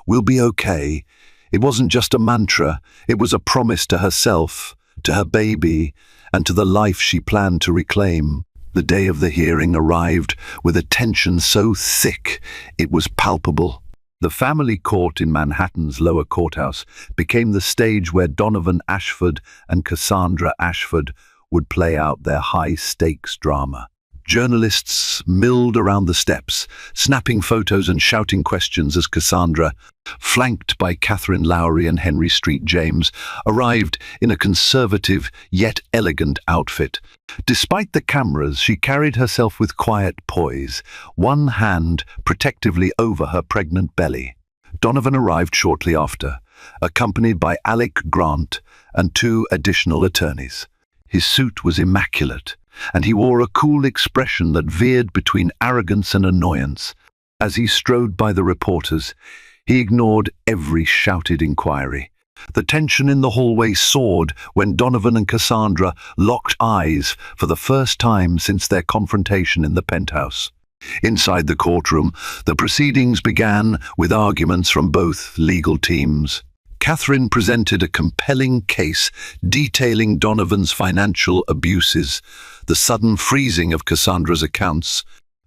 [SPEAKER 1] "We'll be okay." It wasn't just a mantra, it was a promise to herself, to her baby, and to the life she planned to reclaim. The day of the hearing arrived with a tension so thick it was palpable. The family court in Manhattan's lower courthouse became the stage where Donovan Ashford and Cassandra Ashford would play out their high-stakes drama. Journalists milled around the steps, snapping photos and shouting questions as Cassandra, flanked by Catherine Lowry and Henry Street James, arrived in a conservative yet elegant outfit. Despite the cameras, she carried herself with quiet poise, one hand protectively over her pregnant belly. Donovan arrived shortly after, accompanied by Alec Grant and 2 additional attorneys. His suit was immaculate, and he wore a cool expression that veered between arrogance and annoyance. As he strode by the reporters, he ignored every shouted inquiry. The tension in the hallway soared when Donovan and Cassandra locked eyes for the first time since their confrontation in the penthouse. Inside the courtroom, the proceedings began with arguments from both legal teams. Catherine presented a compelling case detailing Donovan's financial abuses, the sudden freezing of Cassandra's accounts,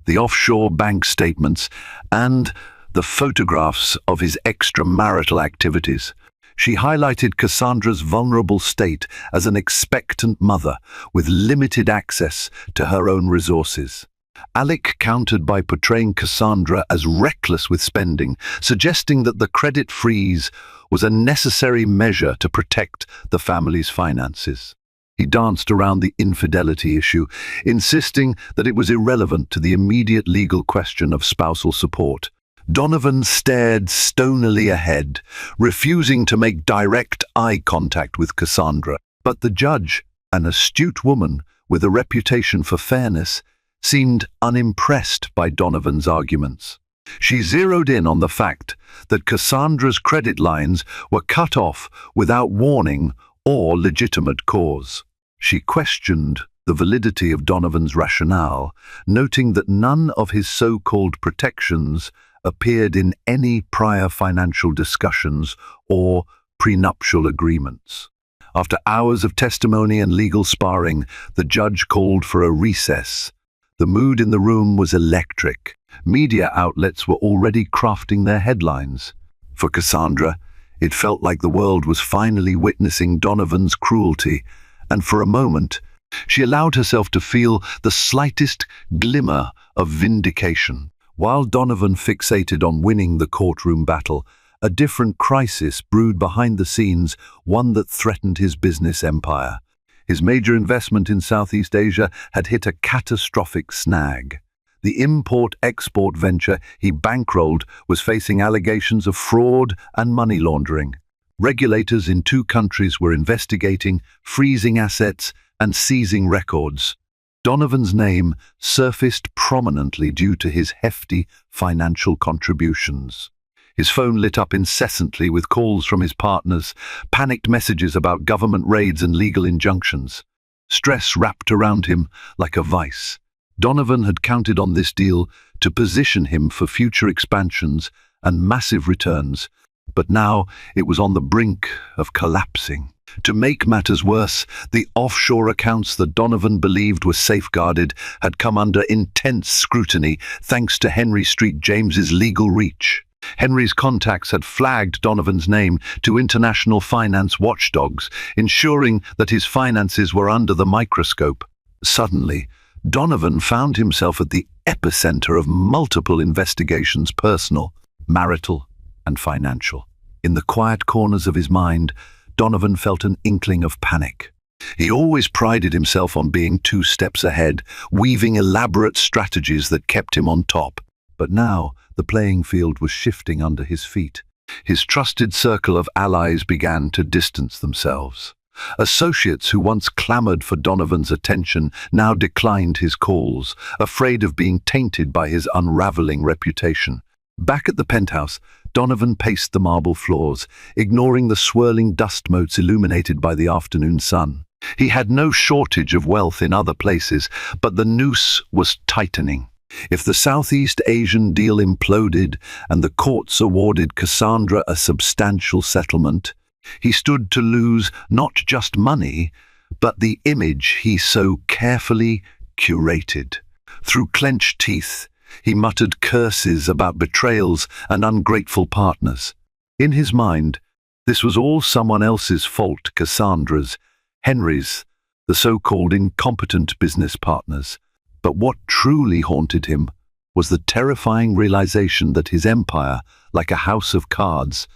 [SPEAKER 1] the offshore bank statements, and the photographs of his extramarital activities. She highlighted Cassandra's vulnerable state as an expectant mother with limited access to her own resources. Alec countered by portraying Cassandra as reckless with spending, suggesting that the credit freeze was a necessary measure to protect the family's finances. He danced around the infidelity issue, insisting that it was irrelevant to the immediate legal question of spousal support. Donovan stared stonily ahead, refusing to make direct eye contact with Cassandra. But the judge, an astute woman with a reputation for fairness, seemed unimpressed by Donovan's arguments. She zeroed in on the fact that Cassandra's credit lines were cut off without warning or legitimate cause. She questioned the validity of Donovan's rationale, noting that none of his so-called protections appeared in any prior financial discussions or prenuptial agreements. After hours of testimony and legal sparring, the judge called for a recess. The mood in the room was electric. Media outlets were already crafting their headlines. For Cassandra, it felt like the world was finally witnessing Donovan's cruelty, and for a moment, she allowed herself to feel the slightest glimmer of vindication. While Donovan fixated on winning the courtroom battle, a different crisis brewed behind the scenes, one that threatened his business empire. His major investment in Southeast Asia had hit a catastrophic snag. The import-export venture he bankrolled was facing allegations of fraud and money laundering. Regulators in 2 countries were investigating, freezing assets, and seizing records. Donovan's name surfaced prominently due to his hefty financial contributions. His phone lit up incessantly with calls from his partners, panicked messages about government raids and legal injunctions. Stress wrapped around him like a vice. Donovan had counted on this deal to position him for future expansions and massive returns, But now it was on the brink of collapsing. To make matters worse, the offshore accounts that Donovan believed were safeguarded had come under intense scrutiny thanks to Henry Street James's legal reach. Henry's contacts had flagged Donovan's name to international finance watchdogs, ensuring that his finances were under the microscope. Suddenly, Donovan found himself at the epicenter of multiple investigations, personal, marital, and financial. In the quiet corners of his mind, Donovan felt an inkling of panic. He always prided himself on being 2 steps ahead, weaving elaborate strategies that kept him on top. But now, the playing field was shifting under his feet. His trusted circle of allies began to distance themselves. Associates who once clamored for Donovan's attention now declined his calls, afraid of being tainted by his unraveling reputation. Back at the penthouse, Donovan paced the marble floors, ignoring the swirling dust motes illuminated by the afternoon sun. He had no shortage of wealth in other places, but the noose was tightening. If the Southeast Asian deal imploded and the courts awarded Cassandra a substantial settlement, he stood to lose not just money, but the image he so carefully curated. Through clenched teeth, he muttered curses about betrayals and ungrateful partners. In his mind, this was all someone else's fault, Cassandra's, Henry's, the so-called incompetent business partners. But what truly haunted him was the terrifying realization that his empire, like a house of cards,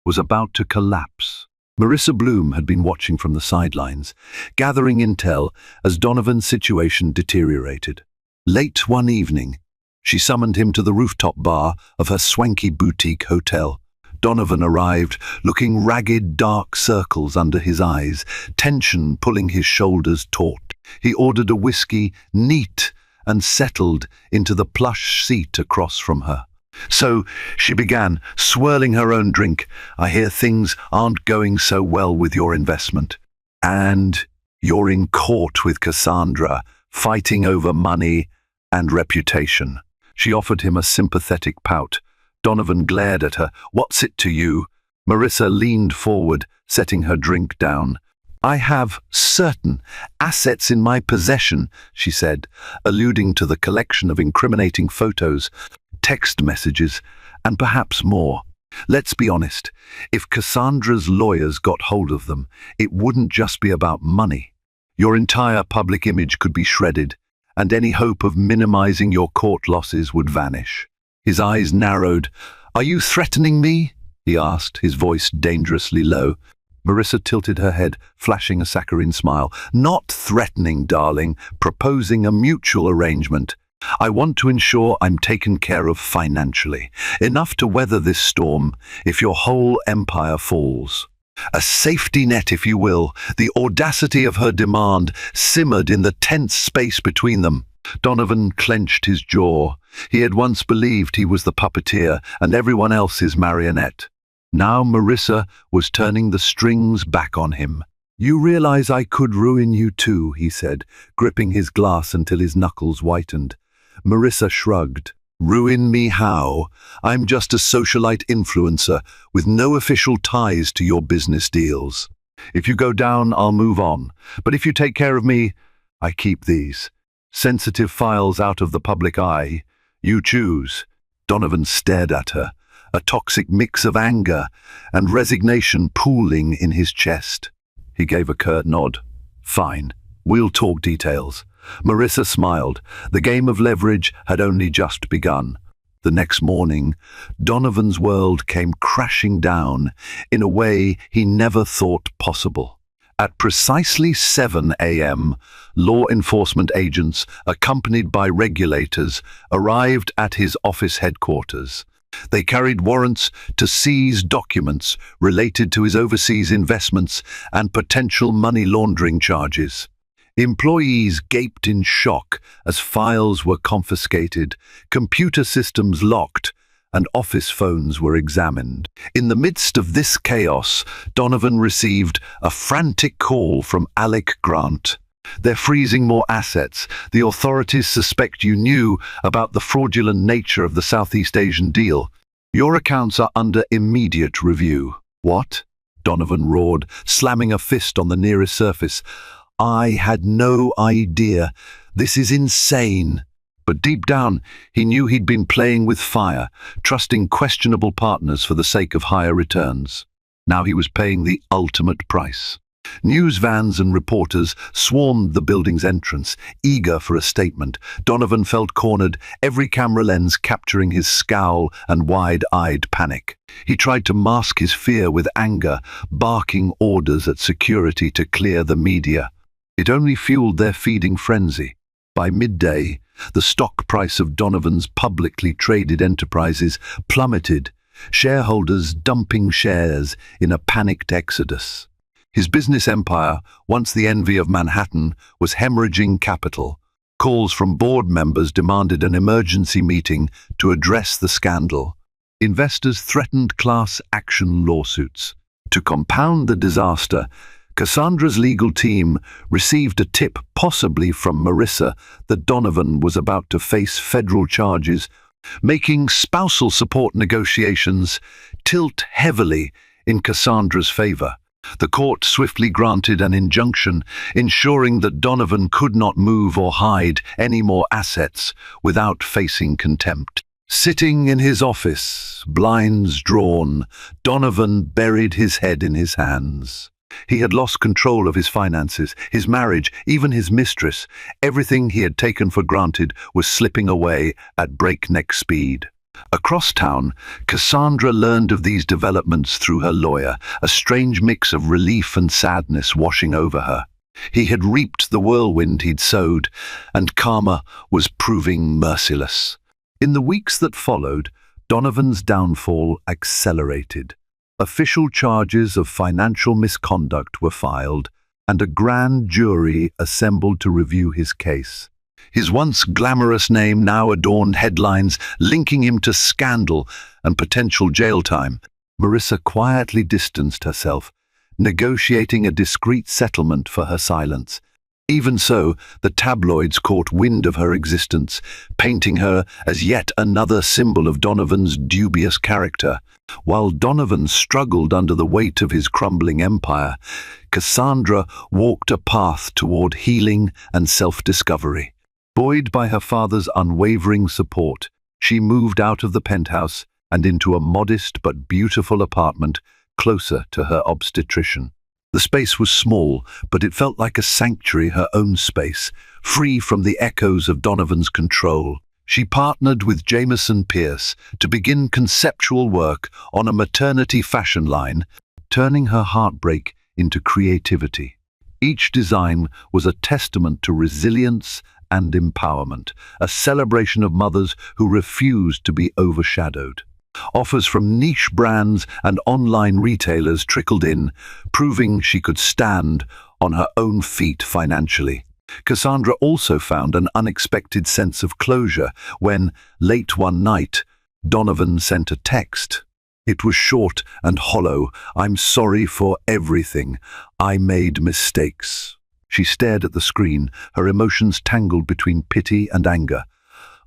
[SPEAKER 1] was about to collapse. Marissa Bloom had been watching from the sidelines, gathering intel as Donovan's situation deteriorated. Late one evening, she summoned him to the rooftop bar of her swanky boutique hotel. Donovan arrived, looking ragged, dark circles under his eyes, tension pulling his shoulders taut. He ordered a whiskey, neat and settled into the plush seat across from her. So she began, swirling her own drink. "I hear things aren't going so well with your investment. And you're in court with Cassandra, fighting over money and reputation." She offered him a sympathetic pout. Donovan glared at her. "What's it to you?" Marissa leaned forward, setting her drink down. "I have certain assets in my possession," she said, alluding to the collection of incriminating photos, text messages, and perhaps more. Let's be honest, if Cassandra's lawyers got hold of them, it wouldn't just be about money. Your entire public image could be shredded, and any hope of minimizing your court losses would vanish. His eyes narrowed. "Are you threatening me?" he asked, his voice dangerously low. Marissa tilted her head, flashing a saccharine smile. "Not threatening, darling, proposing a mutual arrangement. I want to ensure I'm taken care of financially, enough to weather this storm if your whole empire falls. A safety net, if you will." The audacity of her demand simmered in the tense space between them. Donovan clenched his jaw. He had once believed he was the puppeteer and everyone else his marionette. Now Marissa was turning the strings back on him. "You realize I could ruin you too," he said, gripping his glass until his knuckles whitened. Marissa shrugged. "Ruin me how? I'm just a socialite influencer with no official ties to your business deals. If you go down, I'll move on. But if you take care of me, I keep these sensitive files out of the public eye. You choose." Donovan stared at her, a toxic mix of anger and resignation pooling in his chest. He gave a curt nod. "Fine, we'll talk details." Marissa smiled. The game of leverage had only just begun. The next morning, Donovan's world came crashing down in a way he never thought possible. At precisely 7 a.m., law enforcement agents, accompanied by regulators, arrived at his office headquarters. They carried warrants to seize documents related to his overseas investments and potential money laundering charges. Employees gaped in shock as files were confiscated, computer systems locked, and office phones were examined. In the midst of this chaos, Donovan received a frantic call from Alec Grant. "They're freezing more assets. The authorities suspect you knew about the fraudulent nature of the Southeast Asian deal." Your accounts are under immediate review. What? Donovan roared, slamming a fist on the nearest surface. I had no idea. This is insane. But deep down, he knew he'd been playing with fire, trusting questionable partners for the sake of higher returns. Now he was paying the ultimate price. News vans and reporters swarmed the building's entrance, eager for a statement. Donovan felt cornered, every camera lens capturing his scowl and wide-eyed panic. He tried to mask his fear with anger, barking orders at security to clear the media. It only fueled their feeding frenzy. By midday, the stock price of Donovan's publicly traded enterprises plummeted, shareholders dumping shares in a panicked exodus. His business empire, once the envy of Manhattan, was hemorrhaging capital. Calls from board members demanded an emergency meeting to address the scandal. Investors threatened class action lawsuits. To compound the disaster, Cassandra's legal team received a tip, possibly from Marissa, that Donovan was about to face federal charges, making spousal support negotiations tilt heavily in Cassandra's favor. The court swiftly granted an injunction, ensuring that Donovan could not move or hide any more assets without facing contempt. Sitting in his office, blinds drawn, Donovan buried his head in his hands. He had lost control of his finances, his marriage, even his mistress. Everything he had taken for granted was slipping away at breakneck speed. Across town, Cassandra learned of these developments through her lawyer, a strange mix of relief and sadness washing over her. He had reaped the whirlwind he'd sowed, and karma was proving merciless. In the weeks that followed, Donovan's downfall accelerated. Official charges of financial misconduct were filed, and a grand jury assembled to review his case. His once glamorous name now adorned headlines, linking him to scandal and potential jail time. Marissa quietly distanced herself, negotiating a discreet settlement for her silence. Even so, the tabloids caught wind of her existence, painting her as yet another symbol of Donovan's dubious character. While Donovan struggled under the weight of his crumbling empire, Cassandra walked a path toward healing and self-discovery. Buoyed by her father's unwavering support, she moved out of the penthouse and into a modest but beautiful apartment closer to her obstetrician. The space was small, but it felt like a sanctuary, her own space, free from the echoes of Donovan's control. She partnered with Jameson Pierce to begin conceptual work on a maternity fashion line, turning her heartbreak into creativity. Each design was a testament to resilience and empowerment, a celebration of mothers who refused to be overshadowed. Offers from niche brands and online retailers trickled in, proving she could stand on her own feet financially. Cassandra also found an unexpected sense of closure when, late one night, Donovan sent a text. It was short and hollow. "I'm sorry for everything. I made mistakes." She stared at the screen, her emotions tangled between pity and anger.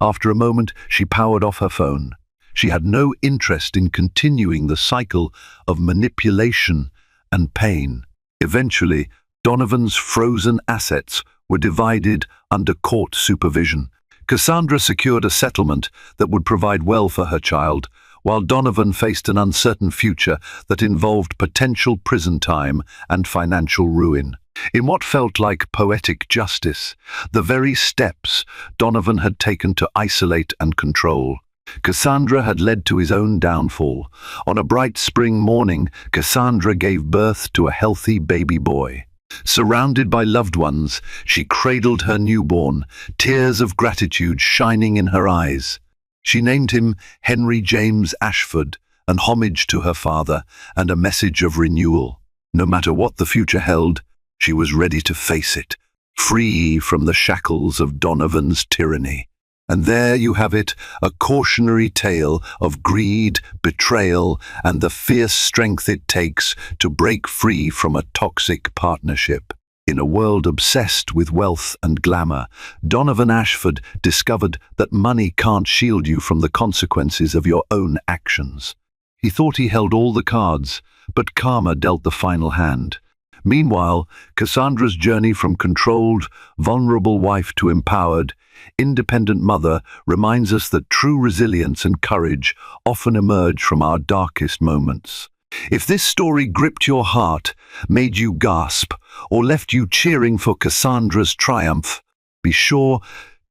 [SPEAKER 1] After a moment, she powered off her phone. She had no interest in continuing the cycle of manipulation and pain. Eventually, Donovan's frozen assets were divided under court supervision. Cassandra secured a settlement that would provide well for her child, while Donovan faced an uncertain future that involved potential prison time and financial ruin. In what felt like poetic justice, the very steps Donovan had taken to isolate and control, Cassandra had led to his own downfall. On a bright spring morning, Cassandra gave birth to a healthy baby boy. Surrounded by loved ones, she cradled her newborn, tears of gratitude shining in her eyes. She named him Henry James Ashford, an homage to her father and a message of renewal. No matter what the future held, she was ready to face it, free from the shackles of Donovan's tyranny. And there you have it, a cautionary tale of greed, betrayal, and the fierce strength it takes to break free from a toxic partnership. In a world obsessed with wealth and glamour, Donovan Ashford discovered that money can't shield you from the consequences of your own actions. He thought he held all the cards, but karma dealt the final hand. Meanwhile, Cassandra's journey from controlled, vulnerable wife to empowered, independent mother reminds us that true resilience and courage often emerge from our darkest moments. If this story gripped your heart, made you gasp, or left you cheering for Cassandra's triumph, be sure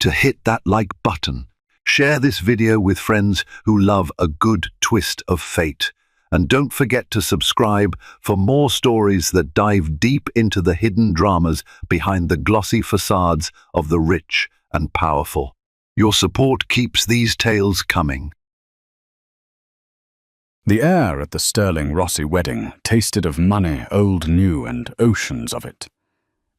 [SPEAKER 1] to hit that like button. Share this video with friends who love a good twist of fate. And don't forget to subscribe for more stories that dive deep into the hidden dramas behind the glossy facades of the rich and powerful. Your support keeps these tales coming.
[SPEAKER 2] The air at the Sterling-Rossi wedding tasted of money, old new, and oceans of it.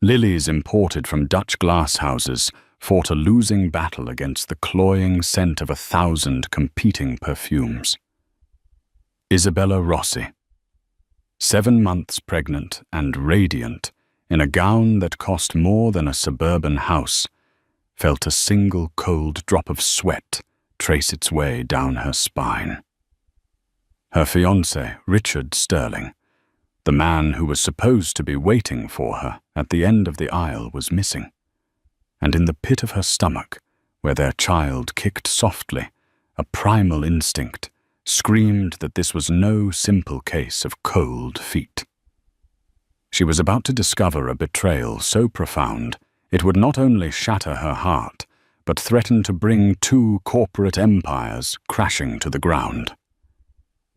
[SPEAKER 2] Lilies imported from Dutch glasshouses fought a losing battle against the cloying scent of 1,000 competing perfumes. Isabella Rossi, 7 months pregnant and radiant, in a gown that cost more than a suburban house, felt a single cold drop of sweat trace its way down her spine. Her fiancé, Richard Sterling, the man who was supposed to be waiting for her at the end of the aisle, was missing, and in the pit of her stomach, where their child kicked softly, a primal instinct screamed that this was no simple case of cold feet. She was about to discover a betrayal so profound it would not only shatter her heart, but threaten to bring 2 corporate empires crashing to the ground.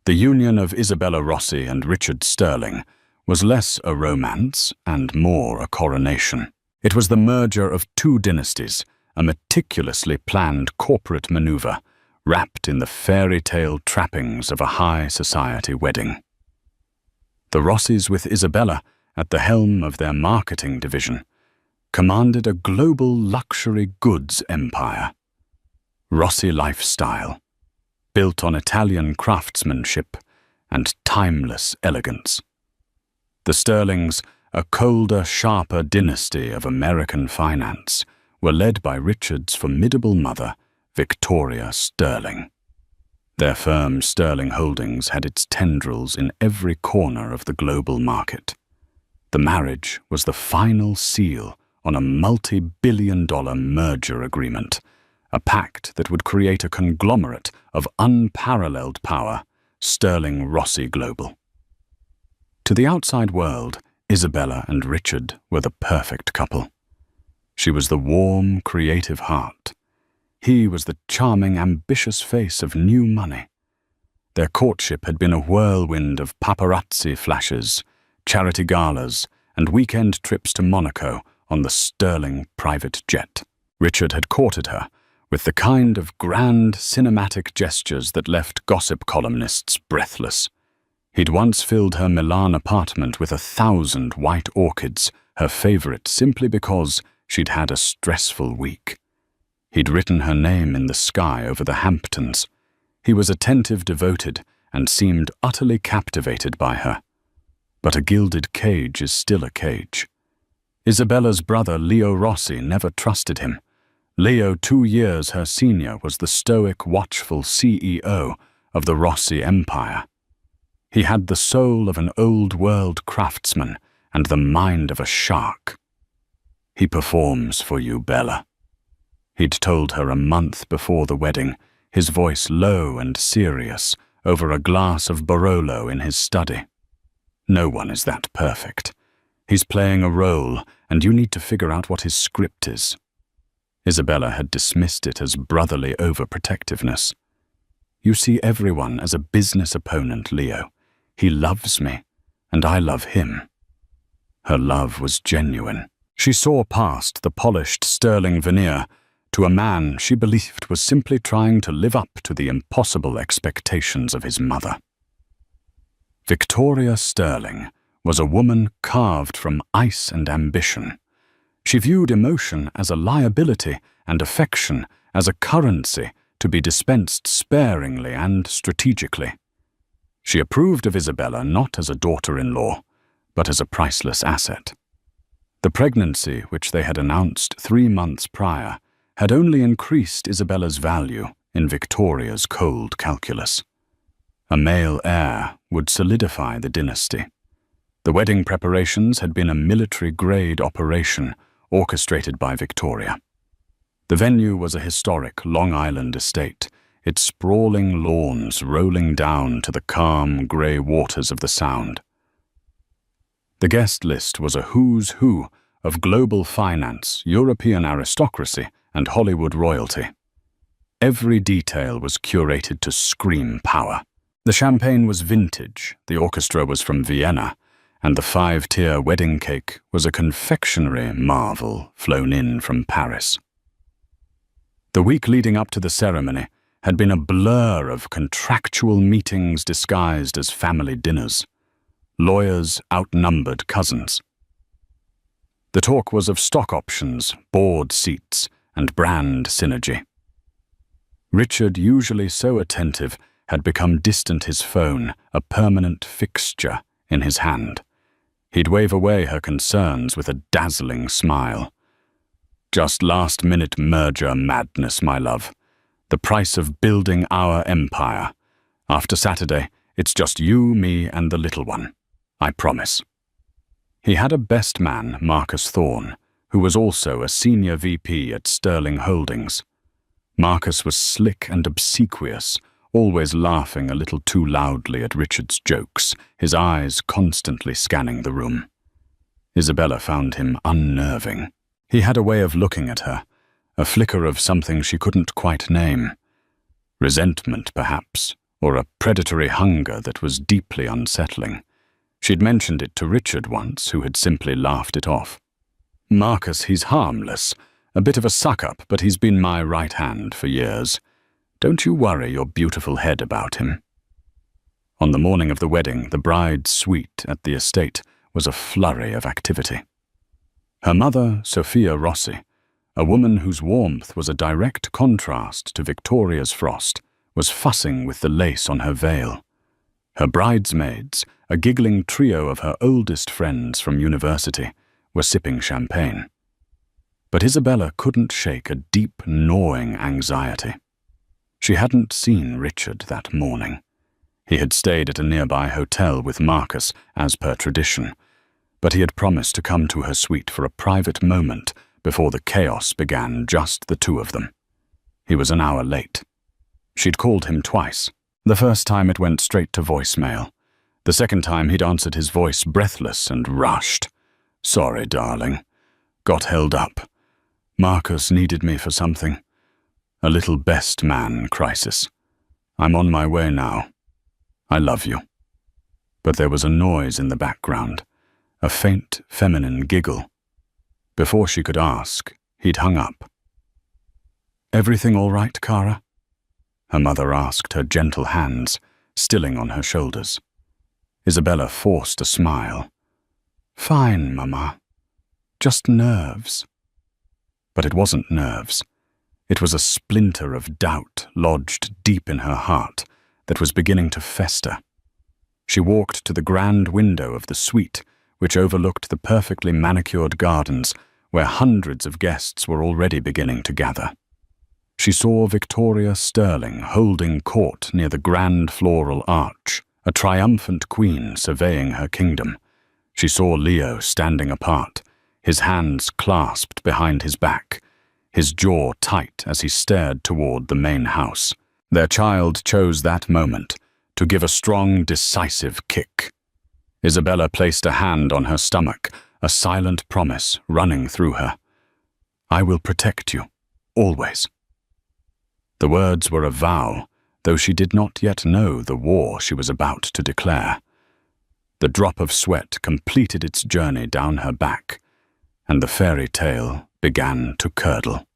[SPEAKER 2] The union of Isabella Rossi and Richard Sterling was less a romance and more a coronation. It was the merger of 2 dynasties, a meticulously planned corporate maneuver, wrapped in the fairy tale trappings of a high society wedding. The Rossis, with Isabella at the helm of their marketing division, commanded a global luxury goods empire. Rossi lifestyle, built on Italian craftsmanship and timeless elegance. The Sterlings, a colder, sharper dynasty of American finance, were led by Richard's formidable mother, Victoria Sterling. Their firm, Sterling Holdings, had its tendrils in every corner of the global market. The marriage was the final seal on a multi-billion-dollar merger agreement, a pact that would create a conglomerate of unparalleled power, Sterling Rossi Global. To the outside world, Isabella and Richard were the perfect couple. She was the warm, creative heart. He was the charming, ambitious face of new money. Their courtship had been a whirlwind of paparazzi flashes, charity galas, and weekend trips to Monaco on the Sterling private jet. Richard had courted her with the kind of grand cinematic gestures that left gossip columnists breathless. He'd once filled her Milan apartment with 1,000 white orchids, her favorite simply because she'd had a stressful week. He'd written her name in the sky over the Hamptons. He was attentive, devoted, and seemed utterly captivated by her. But a gilded cage is still a cage. Isabella's brother, Leo Rossi, never trusted him. Leo, 2 years her senior, was the stoic, watchful CEO of the Rossi empire. He had the soul of an old-world craftsman and the mind of a shark. "He performs for you, Bella," he'd told her a month before the wedding, his voice low and serious over a glass of Barolo in his study. "No one is that perfect. He's playing a role, and you need to figure out what his script is." Isabella had dismissed it as brotherly overprotectiveness. "You see everyone as a business opponent, Leo. He loves me, and I love him." Her love was genuine. She saw past the polished Sterling veneer to a man she believed was simply trying to live up to the impossible expectations of his mother. Victoria Sterling was a woman carved from ice and ambition. She viewed emotion as a liability and affection as a currency to be dispensed sparingly and strategically. She approved of Isabella not as a daughter-in-law, but as a priceless asset. The pregnancy, which they had announced 3 months prior, had only increased Isabella's value in Victoria's cold calculus. A male heir would solidify the dynasty. The wedding preparations had been a military-grade operation orchestrated by Victoria. The venue was a historic Long Island estate, its sprawling lawns rolling down to the calm, grey waters of the Sound. The guest list was a who's who of global finance, European aristocracy, and Hollywood royalty. Every detail was curated to scream power. The champagne was vintage, the orchestra was from Vienna, and the 5-tier wedding cake was a confectionery marvel flown in from Paris. The week leading up to the ceremony had been a blur of contractual meetings disguised as family dinners. Lawyers outnumbered cousins. The talk was of stock options, board seats, and brand synergy. Richard, usually so attentive, had become distant, his phone a permanent fixture in his hand. He'd wave away her concerns with a dazzling smile. "Just last-minute merger madness, my love. The price of building our empire. After Saturday, it's just you, me, and the little one. I promise." He had a best man, Marcus Thorne, who was also a senior VP at Sterling Holdings. Marcus was slick and obsequious, always laughing a little too loudly at Richard's jokes, his eyes constantly scanning the room. Isabella found him unnerving. He had a way of looking at her, a flicker of something she couldn't quite name. Resentment, perhaps, or a predatory hunger that was deeply unsettling. She'd mentioned it to Richard once, who had simply laughed it off. "Marcus, he's harmless. A bit of a suck-up, but he's been my right hand for years. Don't you worry your beautiful head about him." On the morning of the wedding, the bride's suite at the estate was a flurry of activity. Her mother, Sophia Rossi, a woman whose warmth was a direct contrast to Victoria's frost, was fussing with the lace on her veil. Her bridesmaids, a giggling trio of her oldest friends from university, were sipping champagne. But Isabella couldn't shake a deep, gnawing anxiety. She hadn't seen Richard that morning. He had stayed at a nearby hotel with Marcus, as per tradition, but he had promised to come to her suite for a private moment before the chaos began, just the two of them. He was an hour late. She'd called him twice. The first time it went straight to voicemail. The second time he'd answered his voice breathless and rushed. "Sorry, darling. Got held up. Marcus needed me for something. A little best man crisis. I'm on my way now. I love you." But there was a noise in the background, a faint feminine giggle. Before she could ask, he'd hung up. "Everything all right, Cara?" her mother asked, her gentle hands stilling on her shoulders. Isabella forced a smile. "Fine, Mama. Just nerves." But it wasn't nerves. It was a splinter of doubt lodged deep in her heart that was beginning to fester. She walked to the grand window of the suite, which overlooked the perfectly manicured gardens where hundreds of guests were already beginning to gather. She saw Victoria Sterling holding court near the grand floral arch, a triumphant queen surveying her kingdom. She saw Leo standing apart, his hands clasped behind his back, his jaw tight as he stared toward the main house. Their child chose that moment to give a strong, decisive kick. Isabella placed a hand on her stomach, a silent promise running through her. "I will protect you, always." The words were a vow, though she did not yet know the war she was about to declare. The drop of sweat completed its journey down her back, and the fairy tale began to curdle.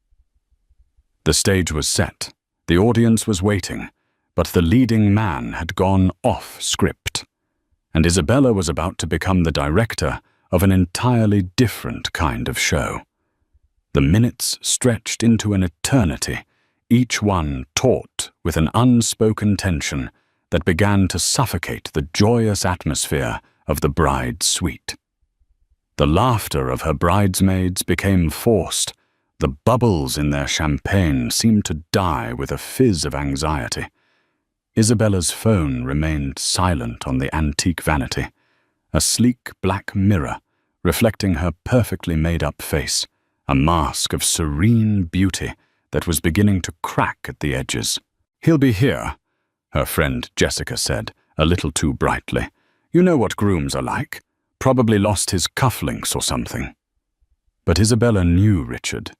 [SPEAKER 2] The stage was set, the audience was waiting, but the leading man had gone off script, and Isabella was about to become the director of an entirely different kind of show. The minutes stretched into an eternity, each one taut with an unspoken tension that began to suffocate the joyous atmosphere of the bride's suite. The laughter of her bridesmaids became forced. The bubbles in their champagne seemed to die with a fizz of anxiety. Isabella's phone remained silent on the antique vanity, a sleek black mirror reflecting her perfectly made-up face, a mask of serene beauty that was beginning to crack at the edges. "He'll be here," her friend Jessica said, a little too brightly. "You know what grooms are like. Probably lost his cufflinks or something." But Isabella knew Richard.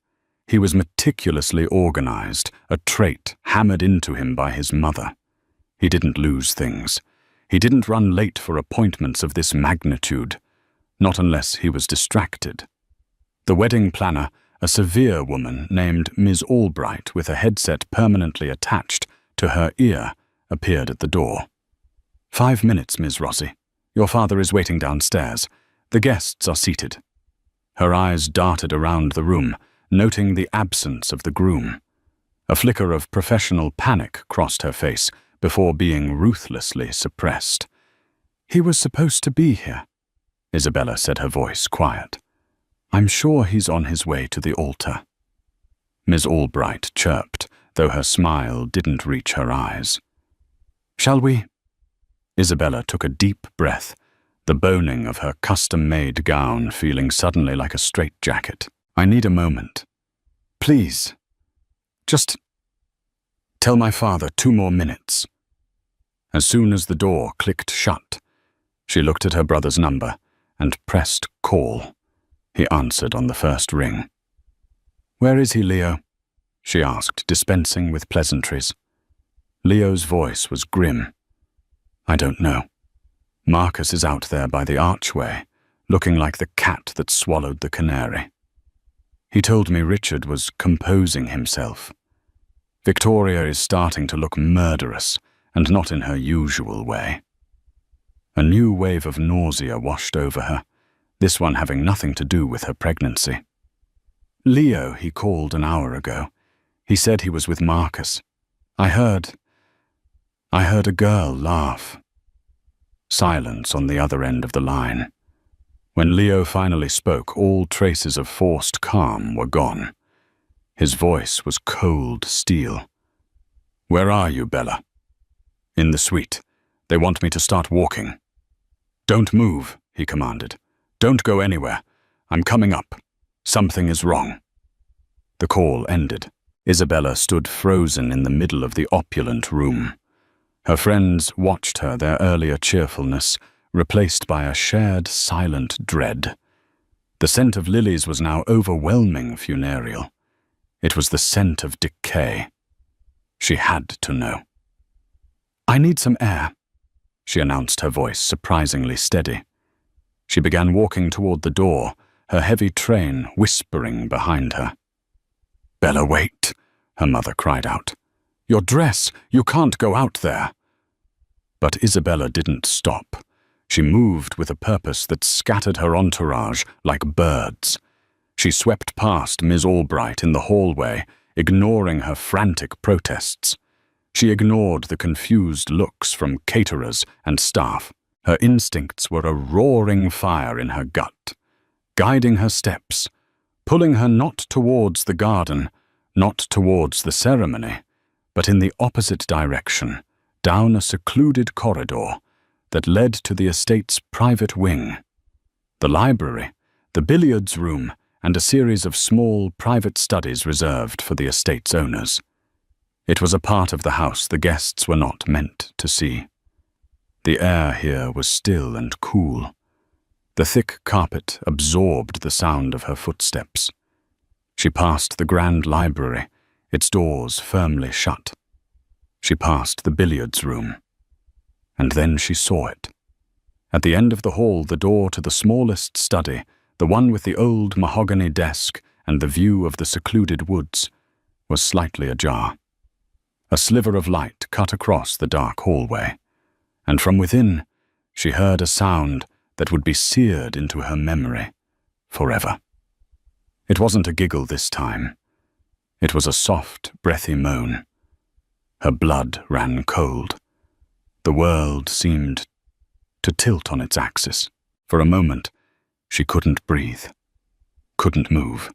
[SPEAKER 2] He was meticulously organized, a trait hammered into him by his mother. He didn't lose things. He didn't run late for appointments of this magnitude, not unless he was distracted. The wedding planner, a severe woman named Ms. Albright with a headset permanently attached to her ear, appeared at the door. "5 minutes, Ms. Rossi. Your father is waiting downstairs. The guests are seated." Her eyes darted around the room, noting the absence of the groom. A flicker of professional panic crossed her face before being ruthlessly suppressed. "He was supposed to be here," Isabella said, her voice quiet. "I'm sure he's on his way to the altar." Ms. Albright chirped, though her smile didn't reach her eyes. "Shall we?" Isabella took a deep breath, the boning of her custom-made gown feeling suddenly like a straitjacket. "I need a moment. Please. Just tell my father 2 more minutes." As soon as the door clicked shut, she looked at her brother's number and pressed call. He answered on the first ring. "Where is he, Leo?" she asked, dispensing with pleasantries. Leo's voice was grim. "I don't know. Marcus is out there by the archway, looking like the cat that swallowed the canary. He told me Richard was composing himself. Victoria is starting to look murderous, and not in her usual way." A new wave of nausea washed over her, this one having nothing to do with her pregnancy. "Leo, he called an hour ago. He said he was with Marcus. I heard a girl laugh." Silence on the other end of the line. When Leo finally spoke, all traces of forced calm were gone. His voice was cold steel. "Where are you, Bella?" "In the suite. They want me to start walking." "Don't move," he commanded. "Don't go anywhere. I'm coming up. Something is wrong." The call ended. Isabella stood frozen in the middle of the opulent room. Her friends watched her, their earlier cheerfulness replaced by a shared silent dread. The scent of lilies was now overwhelming funereal. It was the scent of decay. She had to know. "I need some air," she announced, her voice surprisingly steady. She began walking toward the door, her heavy train whispering behind her. "Bella, wait," her mother cried out. "Your dress, you can't go out there." But Isabella didn't stop. She moved with a purpose that scattered her entourage like birds. She swept past Ms. Albright in the hallway, ignoring her frantic protests. She ignored the confused looks from caterers and staff. Her instincts were a roaring fire in her gut, guiding her steps, pulling her not towards the garden, not towards the ceremony, but in the opposite direction, down a secluded corridor that led to the estate's private wing. The library, the billiards room, and a series of small private studies reserved for the estate's owners. It was a part of the house the guests were not meant to see. The air here was still and cool. The thick carpet absorbed the sound of her footsteps. She passed the grand library, its doors firmly shut. She passed the billiards room. And then she saw it. At the end of the hall, the door to the smallest study, the one with the old mahogany desk and the view of the secluded woods, was slightly ajar. A sliver of light cut across the dark hallway, and from within she heard a sound that would be seared into her memory forever. It wasn't a giggle this time. It was a soft, breathy moan. Her blood ran cold. The world seemed to tilt on its axis. For a moment, She couldn't breathe, couldn't move.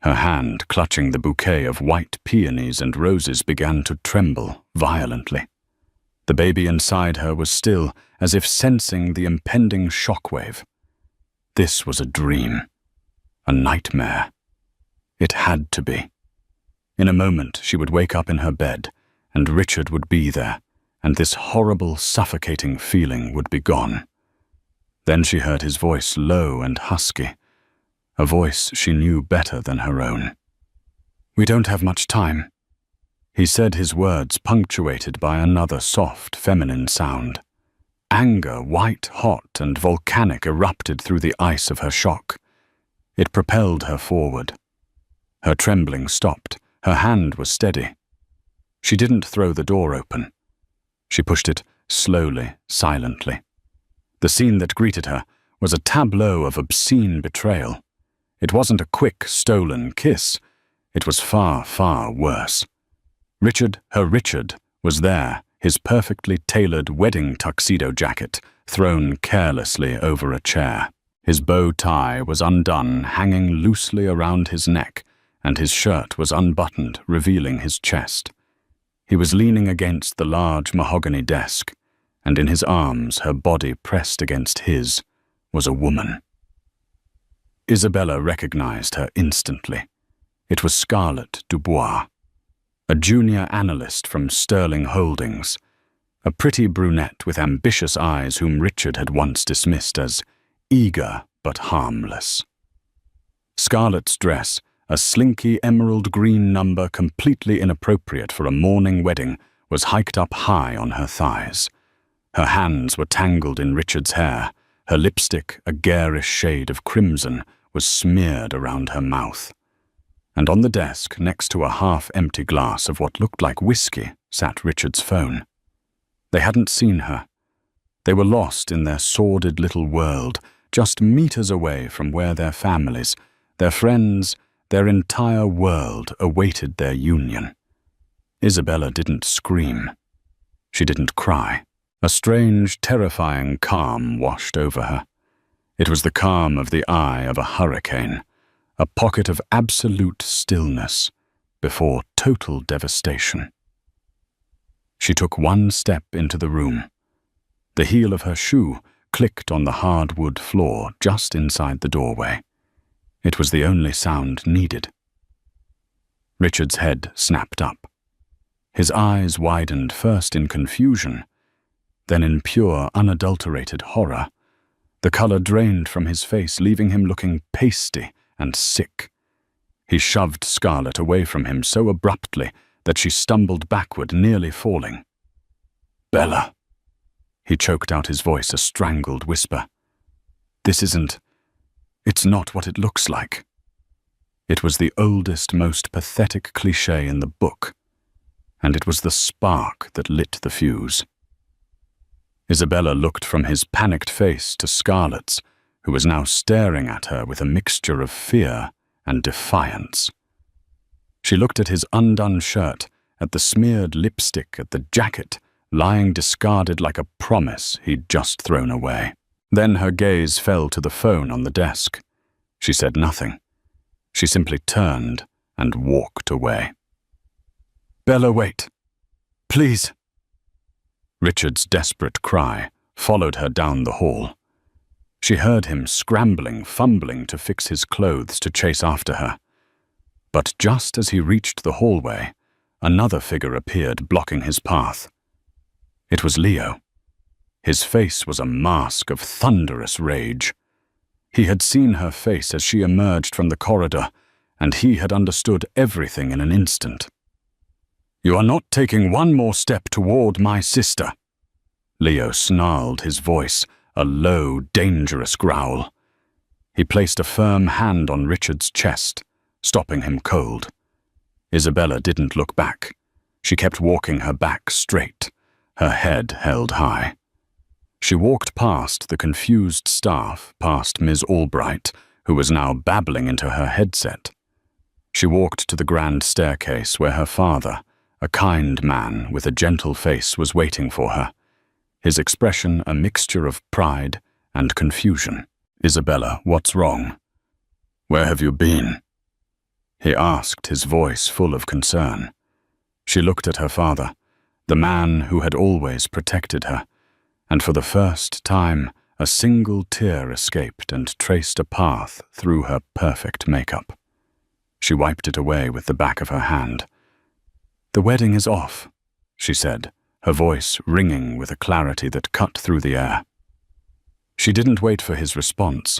[SPEAKER 2] Her hand, clutching the bouquet of white peonies and roses, began to tremble violently. The baby inside her was still, as if sensing the impending shockwave. This was a dream, a nightmare. It had to be. In a moment she would wake up in her bed, and Richard would be there, and this horrible, suffocating feeling would be gone. Then she heard his voice, low and husky, a voice she knew better than her own. "We don't have much time." He said his words punctuated by another soft, feminine sound. Anger, white hot and volcanic, erupted through the ice of her shock. It propelled her forward. Her trembling stopped. Her hand was steady. She didn't throw the door open. She pushed it slowly, silently. The scene that greeted her was a tableau of obscene betrayal. It wasn't a quick, stolen kiss. It was far, far worse. Her Richard, was there, his perfectly tailored wedding tuxedo jacket thrown carelessly over a chair. His bow tie was undone, hanging loosely around his neck, and his shirt was unbuttoned, revealing his chest. He was leaning against the large mahogany desk, and in his arms, her body pressed against his, was a woman. Isabella recognized her instantly. It was Scarlett Dubois, a junior analyst from Sterling Holdings, a pretty brunette with ambitious eyes whom Richard had once dismissed as eager but harmless. Scarlett's dress, a slinky emerald green number completely inappropriate for a morning wedding, was hiked up high on her thighs. Her hands were tangled in Richard's hair. Her lipstick, a garish shade of crimson, was smeared around her mouth. And on the desk, next to a half-empty glass of what looked like whiskey, sat Richard's phone. They hadn't seen her. They were lost in their sordid little world, just meters away from where their families, their friends, their entire world awaited their union. Isabella didn't scream. She didn't cry. A strange, terrifying calm washed over her. It was the calm of the eye of a hurricane, a pocket of absolute stillness before total devastation. She took one step into the room. The heel of her shoe clicked on the hardwood floor just inside the doorway. It was the only sound needed. Richard's head snapped up. His eyes widened first in confusion, then in pure, unadulterated horror. The color drained from his face, leaving him looking pasty and sick. He shoved Scarlett away from him so abruptly that she stumbled backward, nearly falling. "Bella." He choked out his voice, a strangled whisper. It's not what it looks like." It was the oldest, most pathetic cliché in the book, and it was the spark that lit the fuse. Isabella looked from his panicked face to Scarlett's, who was now staring at her with a mixture of fear and defiance. She looked at his undone shirt, at the smeared lipstick, at the jacket, lying discarded like a promise he'd just thrown away. Then her gaze fell to the phone on the desk. She said nothing. She simply turned and walked away. "Bella, wait. Please." Richard's desperate cry followed her down the hall. She heard him scrambling, fumbling to fix his clothes to chase after her. But just as he reached the hallway, another figure appeared, blocking his path. It was Leo. His face was a mask of thunderous rage. He had seen her face as she emerged from the corridor, and he had understood everything in an instant. "You are not taking one more step toward my sister." Leo snarled, his voice a low, dangerous growl. He placed a firm hand on Richard's chest, stopping him cold. Isabella didn't look back. She kept walking her back straight, her head held high. She walked past the confused staff, past Ms. Albright, who was now babbling into her headset. She walked to the grand staircase where her father, a kind man with a gentle face, was waiting for her, his expression a mixture of pride and confusion. "Isabella, what's wrong? Where have you been?" he asked, his voice full of concern. She looked at her father, the man who had always protected her, and for the first time a single tear escaped and traced a path through her perfect makeup. She wiped it away with the back of her hand. "The wedding is off," she said, her voice ringing with a clarity that cut through the air. She didn't wait for his response.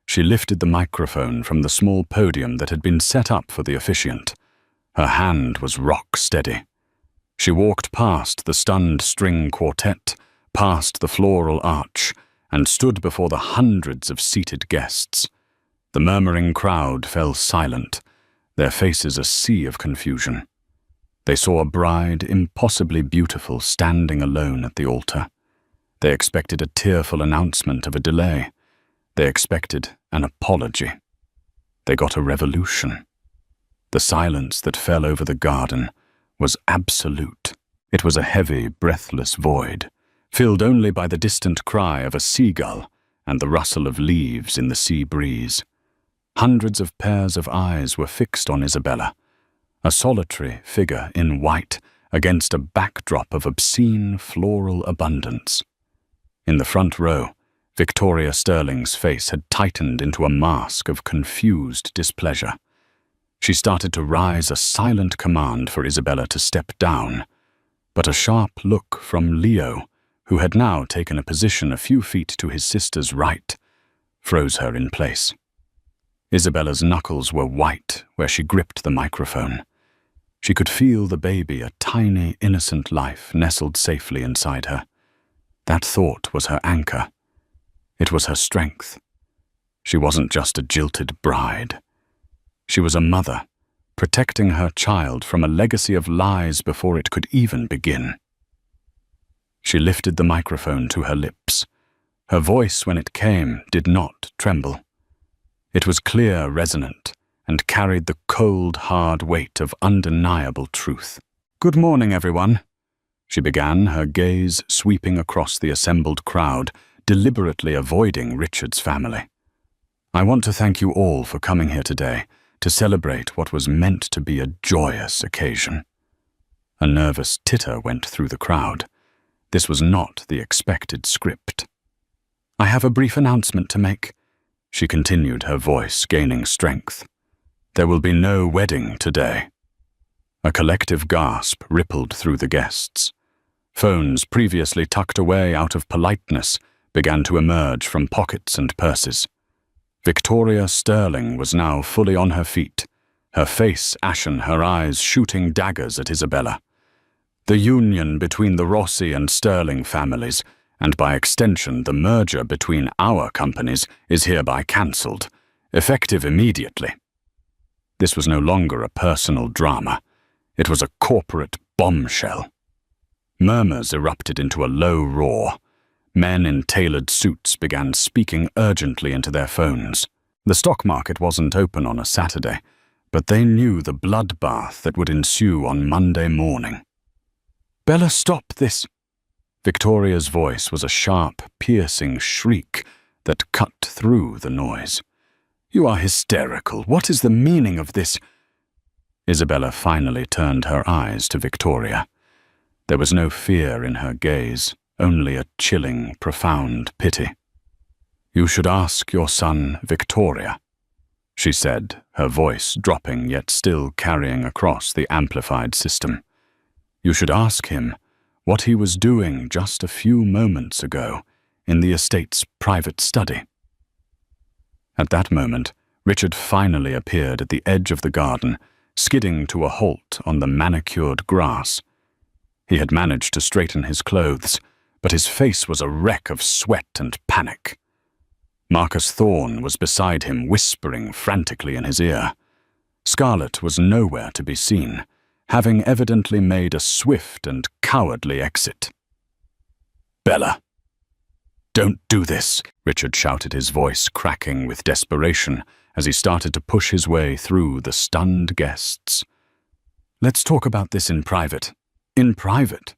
[SPEAKER 2] She lifted the microphone from the small podium that had been set up for the officiant. Her hand was rock steady. She walked past the stunned string quartet, past the floral arch, and stood before the hundreds of seated guests. The murmuring crowd fell silent, their faces a sea of confusion. They saw a bride impossibly beautiful standing alone at the altar. They expected a tearful announcement of a delay. They expected an apology. They got a revolution. The silence that fell over the garden was absolute. It was a heavy, breathless void, filled only by the distant cry of a seagull and the rustle of leaves in the sea breeze. Hundreds of pairs of eyes were fixed on Isabella, a solitary figure in white against a backdrop of obscene floral abundance. In the front row, Victoria Sterling's face had tightened into a mask of confused displeasure. She started to rise a silent command for Isabella to step down, but a sharp look from Leo, who had now taken a position a few feet to his sister's right, froze her in place. Isabella's knuckles were white where she gripped the microphone. She could feel the baby, a tiny, innocent life, nestled safely inside her. That thought was her anchor. It was her strength. She wasn't just a jilted bride. She was a mother, protecting her child from a legacy of lies before it could even begin. She lifted the microphone to her lips. Her voice, when it came, did not tremble. It was clear, resonant, and carried the cold, hard weight of undeniable truth. "Good morning, everyone," she began, her gaze sweeping across the assembled crowd, deliberately avoiding Richard's family. "I want to thank you all for coming here today to celebrate what was meant to be a joyous occasion." A nervous titter went through the crowd. This was not the expected script. "I have a brief announcement to make," she continued, her voice gaining strength. "There will be no wedding today." A collective gasp rippled through the guests. Phones previously tucked away out of politeness began to emerge from pockets and purses. Victoria Sterling was now fully on her feet, her face ashen, her eyes shooting daggers at Isabella. The union between the Rossi and Sterling families, and by extension the merger between our companies, is hereby cancelled, effective immediately. This was no longer a personal drama. It was a corporate bombshell. Murmurs erupted into a low roar. Men in tailored suits began speaking urgently into their phones. The stock market wasn't open on a Saturday, but they knew the bloodbath that would ensue on Monday morning. "Bella, stop this!" Victoria's voice was a sharp, piercing shriek that cut through the noise. "You are hysterical. What is the meaning of this?" Isabella finally turned her eyes to Victoria. There was no fear in her gaze, only a chilling, profound pity. "You should ask your son, Victoria," she said, her voice dropping yet still carrying across the amplified system. "You should ask him what he was doing just a few moments ago in the estate's private study." At that moment, Richard finally appeared at the edge of the garden, skidding to a halt on the manicured grass. He had managed to straighten his clothes, but his face was a wreck of sweat and panic. Marcus Thorne was beside him, whispering frantically in his ear. Scarlett was nowhere to be seen, having evidently made a swift and cowardly exit. "Bella, don't do this," Richard shouted, his voice cracking with desperation as he started to push his way through the stunned guests. "Let's talk about this in private." "In private?"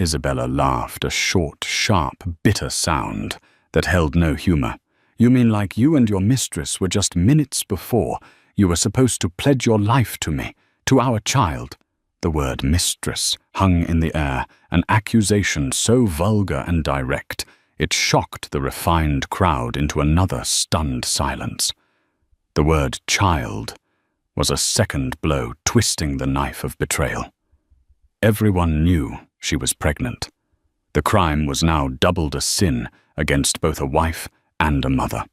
[SPEAKER 2] Isabella laughed, a short, sharp, bitter sound that held no humor. You mean like you and your mistress were just minutes before you were supposed to pledge your life to me, to our child?" The word mistress hung in the air, an accusation so vulgar and direct, it shocked the refined crowd into another stunned silence. The word child was a second blow twisting the knife of betrayal. Everyone knew she was pregnant. The crime was now doubled a sin against both a wife and a mother.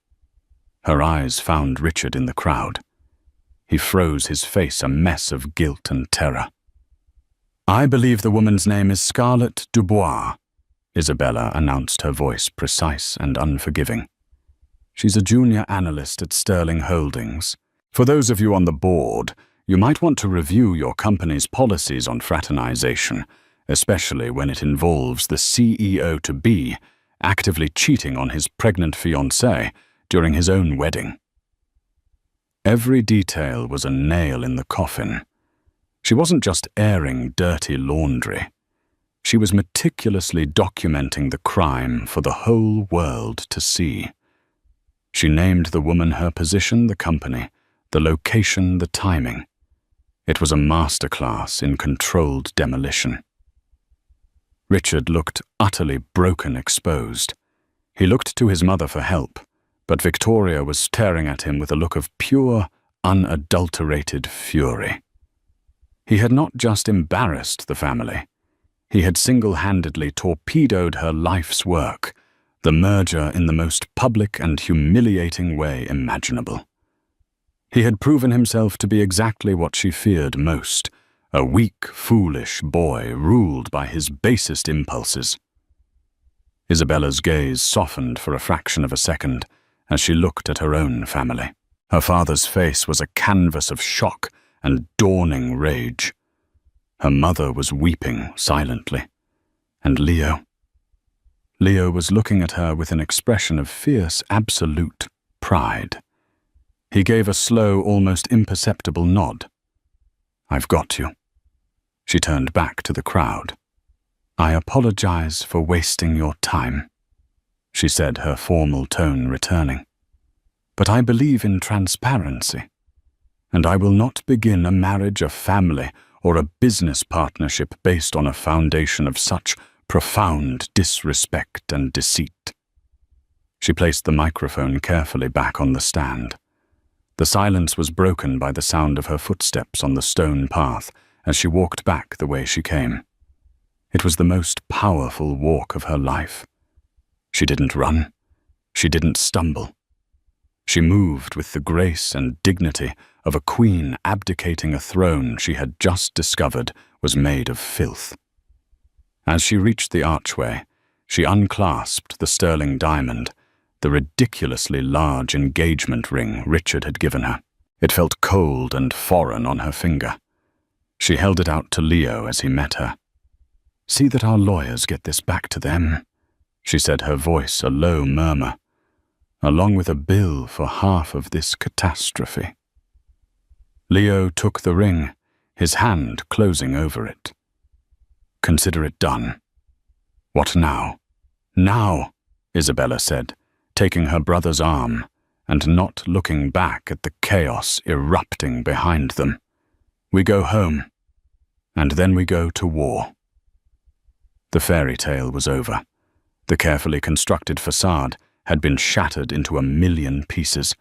[SPEAKER 2] Her eyes found Richard in the crowd. He froze, his face a mess of guilt and terror. "I believe the woman's name is Scarlett Dubois," Isabella announced, her voice precise and unforgiving. "She's a junior analyst at Sterling Holdings. For those of you on the board, you might want to review your company's policies on fraternization, especially when it involves the CEO-to-be actively cheating on his pregnant fiancée during his own wedding." Every detail was a nail in the coffin. She wasn't just airing dirty laundry. She was meticulously documenting the crime for the whole world to see. She named the woman, her position, the company, the location, the timing. It was a masterclass in controlled demolition. Richard looked utterly broken, exposed. He looked to his mother for help, but Victoria was staring at him with a look of pure, unadulterated fury. He had not just embarrassed the family. He had single-handedly torpedoed her life's work, the merger in the most public and humiliating way imaginable. He had proven himself to be exactly what she feared most, a weak, foolish boy ruled by his basest impulses. Isabella's gaze softened for a fraction of a second as she looked at her own family. Her father's face was a canvas of shock and dawning rage. Her mother was weeping silently. And Leo? Leo was looking at her with an expression of fierce, absolute pride. He gave a slow, almost imperceptible nod. "I've got you." She turned back to the crowd. "I apologize for wasting your time," she said, her formal tone returning. "But I believe in transparency, and I will not begin a marriage, a family, or a business partnership based on a foundation of such profound disrespect and deceit." She placed the microphone carefully back on the stand. The silence was broken by the sound of her footsteps on the stone path as she walked back the way she came. It was the most powerful walk of her life. She didn't run. She didn't stumble. She moved with the grace and dignity of a queen abdicating a throne she had just discovered was made of filth. As she reached the archway, she unclasped the sterling diamond, the ridiculously large engagement ring Richard had given her. It felt cold and foreign on her finger. She held it out to Leo as he met her. "See that our lawyers get this back to them," she said, her voice a low murmur, "along with a bill for half of this catastrophe." Leo took the ring, his hand closing over it. "Consider it done." "What now?" "Now," Isabella said, taking her brother's arm and not looking back at the chaos erupting behind them. "We go home, and then we go to war." The fairy tale was over. The carefully constructed facade had been shattered into a million pieces.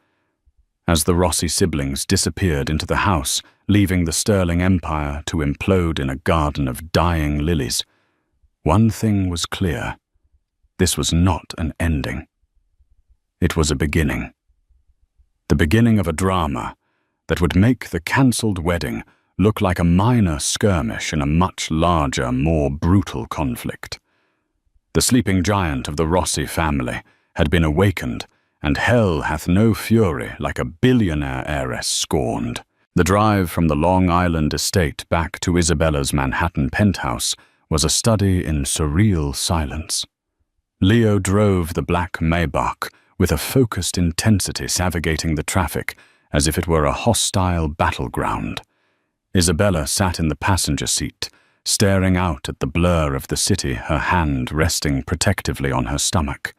[SPEAKER 2] As the Rossi siblings disappeared into the house, leaving the Sterling Empire to implode in a garden of dying lilies, one thing was clear. This was not an ending. It was a beginning. The beginning of a drama that would make the cancelled wedding look like a minor skirmish in a much larger, more brutal conflict. The sleeping giant of the Rossi family had been awakened, and hell hath no fury like a billionaire heiress scorned. The drive from the Long Island estate back to Isabella's Manhattan penthouse was a study in surreal silence. Leo drove the black Maybach with a focused intensity, navigating the traffic as if it were a hostile battleground. Isabella sat in the passenger seat, staring out at the blur of the city, her hand resting protectively on her stomach.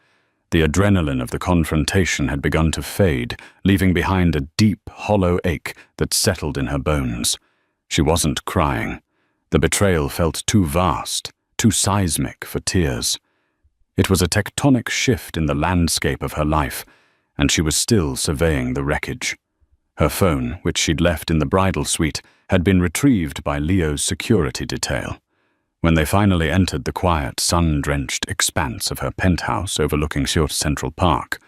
[SPEAKER 2] The adrenaline of the confrontation had begun to fade, leaving behind a deep, hollow ache that settled in her bones. She wasn't crying. The betrayal felt too vast, too seismic for tears. It was a tectonic shift in the landscape of her life, and she was still surveying the wreckage. Her phone, which she'd left in the bridal suite, had been retrieved by Leo's security detail. When they finally entered the quiet, sun-drenched expanse of her penthouse overlooking Central Park,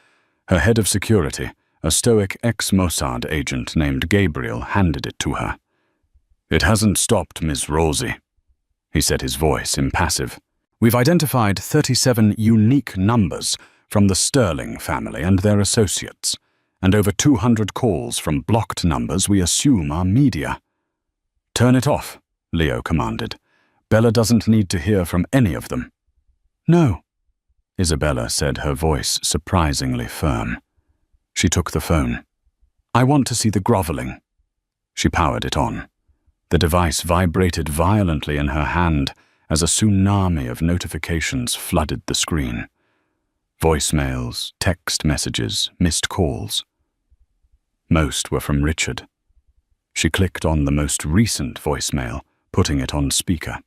[SPEAKER 2] her head of security, a stoic ex-Mossad agent named Gabriel, handed it to her. "It hasn't stopped, Miss Rosie," he said, his voice impassive. "We've identified 37 unique numbers from the Sterling family and their associates, and over 200 calls from blocked numbers we assume are media." "Turn it off," Leo commanded. "Bella doesn't need to hear from any of them." "No," Isabella said, her voice surprisingly firm. She took the phone. "I want to see the groveling." She powered it on. The device vibrated violently in her hand as a tsunami of notifications flooded the screen. Voicemails, text messages, missed calls. Most were from Richard. She clicked on the most recent voicemail, putting it on speaker.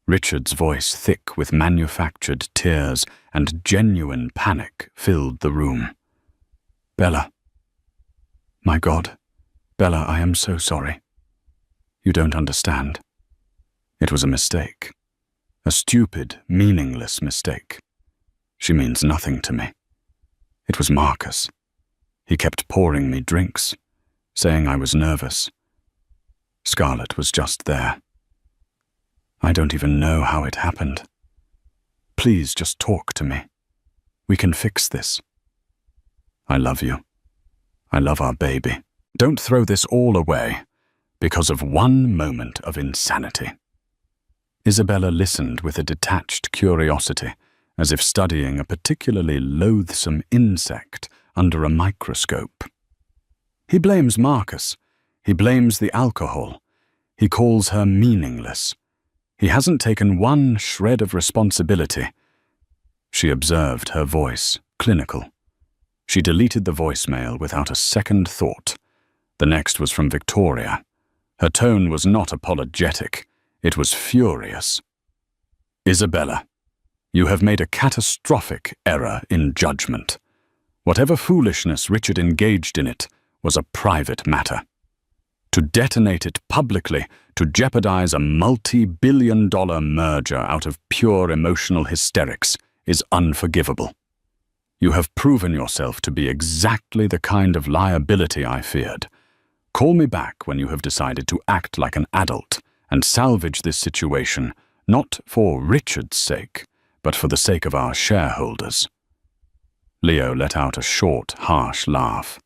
[SPEAKER 2] Richard's voice, thick with manufactured tears and genuine panic, filled the room. "Bella. My God. Bella, I am so sorry. You don't understand. It was a mistake. A stupid, meaningless mistake. She means nothing to me. It was Marcus. He kept pouring me drinks, saying I was nervous. Scarlett was just there. I don't even know how it happened. Please just talk to me. We can fix this. I love you. I love our baby. Don't throw this all away because of one moment of insanity." Isabella listened with a detached curiosity, as if studying a particularly loathsome insect under a microscope. "He blames Marcus. He blames the alcohol. He calls her meaningless. He hasn't taken one shred of responsibility." She observed, her voice clinical. She deleted the voicemail without a second thought. The next was from Victoria. Her tone was not apologetic. It was furious. "Isabella, you have made a catastrophic error in judgment. Whatever foolishness Richard engaged in it was a private matter. To detonate it publicly, to jeopardize a multi-billion-dollar merger out of pure emotional hysterics, is unforgivable. You have proven yourself to be exactly the kind of liability I feared. Call me back when you have decided to act like an adult and salvage this situation, not for Richard's sake, but for the sake of our shareholders." Leo let out a short, harsh laugh.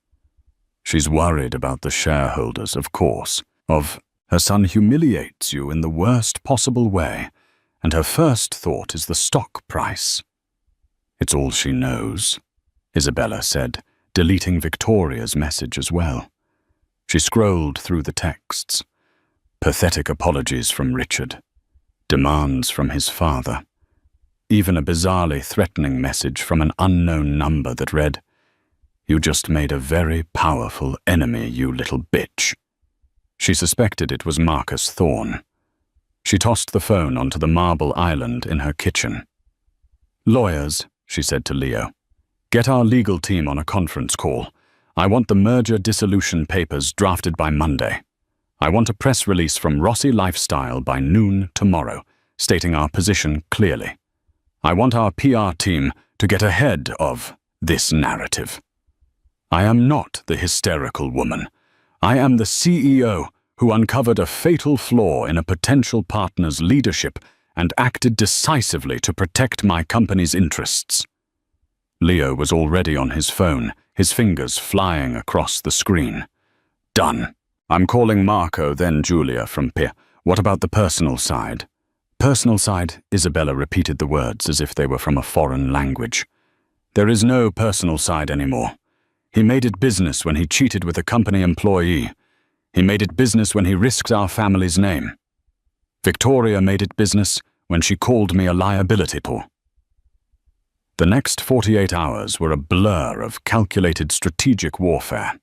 [SPEAKER 2] "She's worried about the shareholders, of course. Her son humiliates you in the worst possible way, and her first thought is the stock price." "It's all she knows," Isabella said, deleting Victoria's message as well. She scrolled through the texts. Pathetic apologies from Richard. Demands from his father. Even a bizarrely threatening message from an unknown number that read, "You just made a very powerful enemy, you little bitch." She suspected it was Marcus Thorne. She tossed the phone onto the marble island in her kitchen. "Lawyers," she said to Leo, "get our legal team on a conference call. I want the merger dissolution papers drafted by Monday. I want a press release from Rossi Lifestyle by noon tomorrow, stating our position clearly. I want our PR team to get ahead of this narrative. I am not the hysterical woman. I am the CEO who uncovered a fatal flaw in a potential partner's leadership and acted decisively to protect my company's interests." Leo was already on his phone, his fingers flying across the screen. "Done. I'm calling Marco, then Julia from P. What about the personal side?" "Personal side," Isabella repeated the words as if they were from a foreign language. "There is no personal side anymore. He made it business when he cheated with a company employee. He made it business when he risked our family's name. Victoria made it business when she called me a liability to." The next 48 hours were a blur of calculated strategic warfare.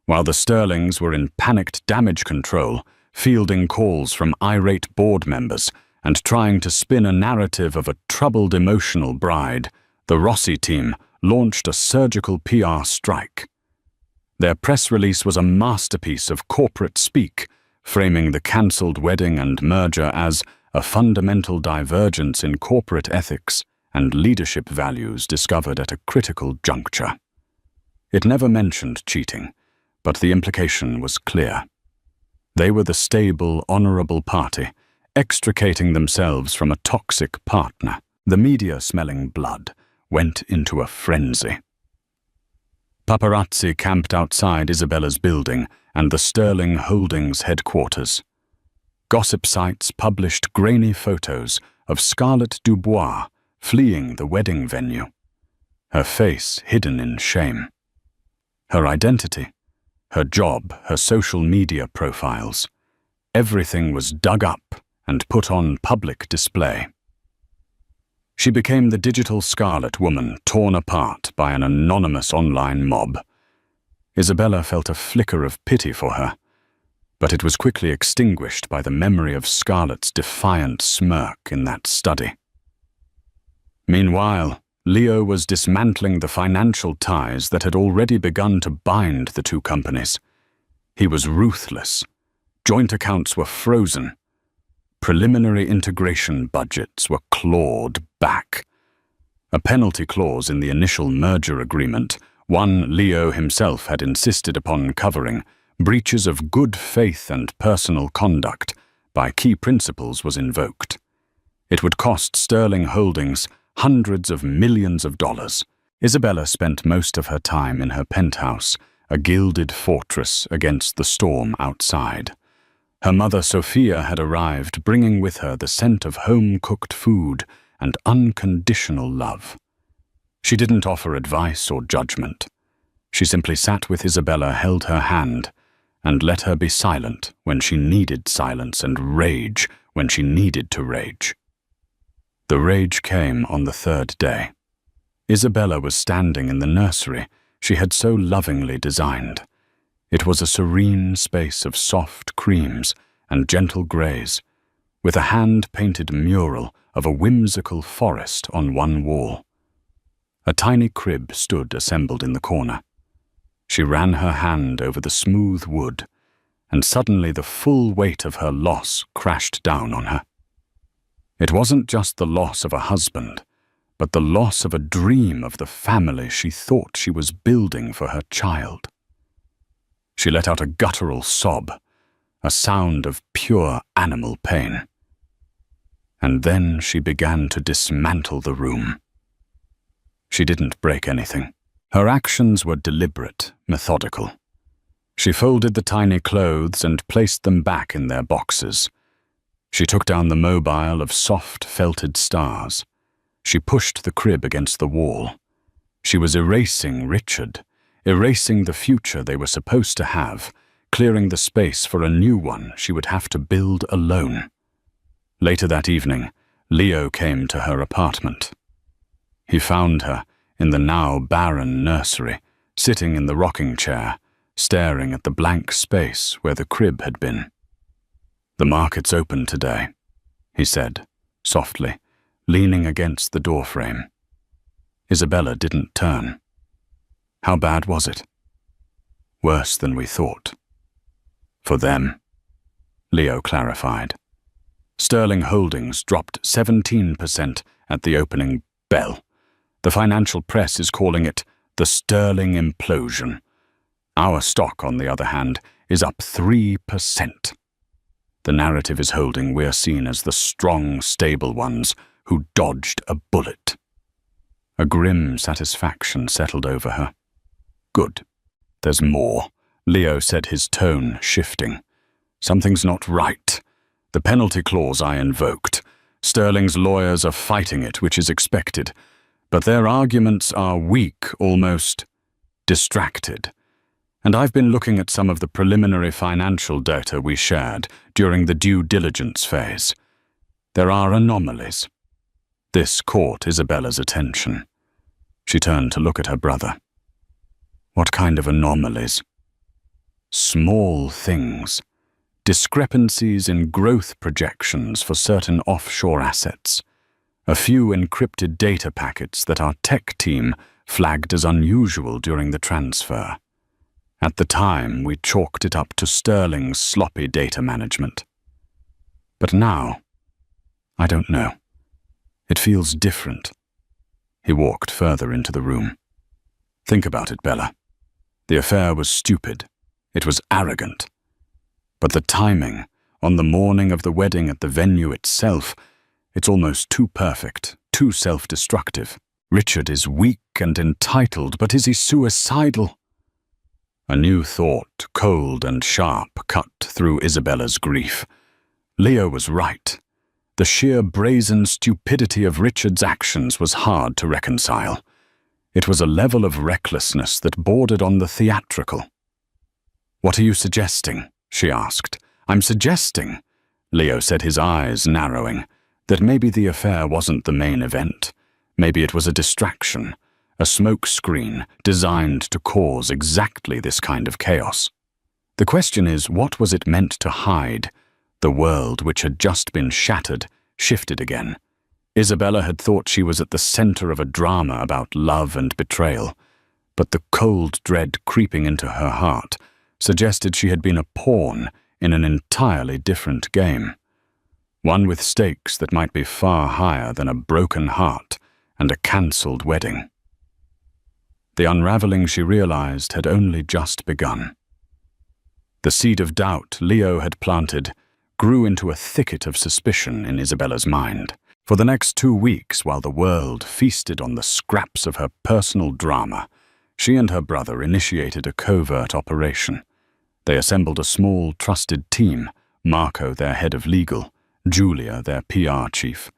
[SPEAKER 2] While the Sterlings were in panicked damage control, fielding calls from irate board members and trying to spin a narrative of a troubled emotional bride, the Rossi team launched a surgical PR strike. Their press release was a masterpiece of corporate speak, framing the cancelled wedding and merger as a fundamental divergence in corporate ethics and leadership values discovered at a critical juncture. It never mentioned cheating, but the implication was clear. They were the stable, honorable party, extricating themselves from a toxic partner. The media, smelling blood, went into a frenzy. Paparazzi camped outside Isabella's building and the Sterling Holdings headquarters. Gossip sites published grainy photos of Scarlett Dubois fleeing the wedding venue, her face hidden in shame. Her identity, her job, her social media profiles, everything was dug up and put on public display. She became the digital Scarlet woman torn apart by an anonymous online mob. Isabella felt a flicker of pity for her, but it was quickly extinguished by the memory of Scarlett's defiant smirk in that study. Meanwhile, Leo was dismantling the financial ties that had already begun to bind the two companies. He was ruthless. Joint accounts were frozen. Preliminary integration budgets were clawed back. A penalty clause in the initial merger agreement, one Leo himself had insisted upon covering, breaches of good faith and personal conduct by key principals was invoked. It would cost Sterling Holdings hundreds of millions of dollars. Isabella spent most of her time in her penthouse, a gilded fortress against the storm outside. Her mother Sophia had arrived, bringing with her the scent of home-cooked food and unconditional love. She didn't offer advice or judgment. She simply sat with Isabella, held her hand, and let her be silent when she needed silence and rage when she needed to rage. The rage came on the third day. Isabella was standing in the nursery she had so lovingly designed. It was a serene space of soft creams and gentle greys, with a hand-painted mural of a whimsical forest on one wall. A tiny crib stood assembled in the corner. She ran her hand over the smooth wood, and suddenly the full weight of her loss crashed down on her. It wasn't just the loss of a husband, but the loss of a dream of the family she thought she was building for her child. She let out a guttural sob, a sound of pure animal pain. And then she began to dismantle the room. She didn't break anything. Her actions were deliberate, methodical. She folded the tiny clothes and placed them back in their boxes. She took down the mobile of soft, felted stars. She pushed the crib against the wall. She was erasing Richard, erasing the future they were supposed to have, clearing the space for a new one she would have to build alone. Later that evening, Leo came to her apartment. He found her in the now barren nursery, sitting in the rocking chair, staring at the blank space where the crib had been. "The market's open today," he said, softly, leaning against the doorframe. Isabella didn't turn. How bad was it? Worse than we thought. For them, Leo clarified. Sterling Holdings dropped 17% at the opening bell. The financial press is calling it the Sterling implosion. Our stock, on the other hand, is up 3%. The narrative is holding we're seen as the strong, stable ones who dodged a bullet. A grim satisfaction settled over her. Good. There's more, Leo said, his tone shifting. Something's not right. The penalty clause I invoked. Sterling's lawyers are fighting it, which is expected. But their arguments are weak, almost distracted. And I've been looking at some of the preliminary financial data we shared during the due diligence phase. There are anomalies. This caught Isabella's attention. She turned to look at her brother. What kind of anomalies? Small things. Discrepancies in growth projections for certain offshore assets. A few encrypted data packets that our tech team flagged as unusual during the transfer. At the time, we chalked it up to Sterling's sloppy data management. But now, I don't know. It feels different. He walked further into the room. Think about it, Bella. The affair was stupid. It was arrogant. But the timing, on the morning of the wedding at the venue itself, it's almost too perfect, too self-destructive. Richard is weak and entitled, but is he suicidal? A new thought, cold and sharp, cut through Isabella's grief. Leo was right. The sheer brazen stupidity of Richard's actions was hard to reconcile. It was a level of recklessness that bordered on the theatrical. "What are you suggesting?" she asked. "I'm suggesting," Leo said, his eyes narrowing, "that maybe the affair wasn't the main event. Maybe it was a distraction, a smokescreen designed to cause exactly this kind of chaos. The question is, what was it meant to hide? The world, which had just been shattered, shifted again. Isabella had thought she was at the center of a drama about love and betrayal, but the cold dread creeping into her heart suggested she had been a pawn in an entirely different game. One with stakes that might be far higher than a broken heart and a cancelled wedding. The unraveling, she realized, had only just begun. The seed of doubt Leo had planted grew into a thicket of suspicion in Isabella's mind. For the next 2 weeks, while the world feasted on the scraps of her personal drama, she and her brother initiated a covert operation. They assembled a small, trusted team, Marco, their head of legal, Julia, their PR chief,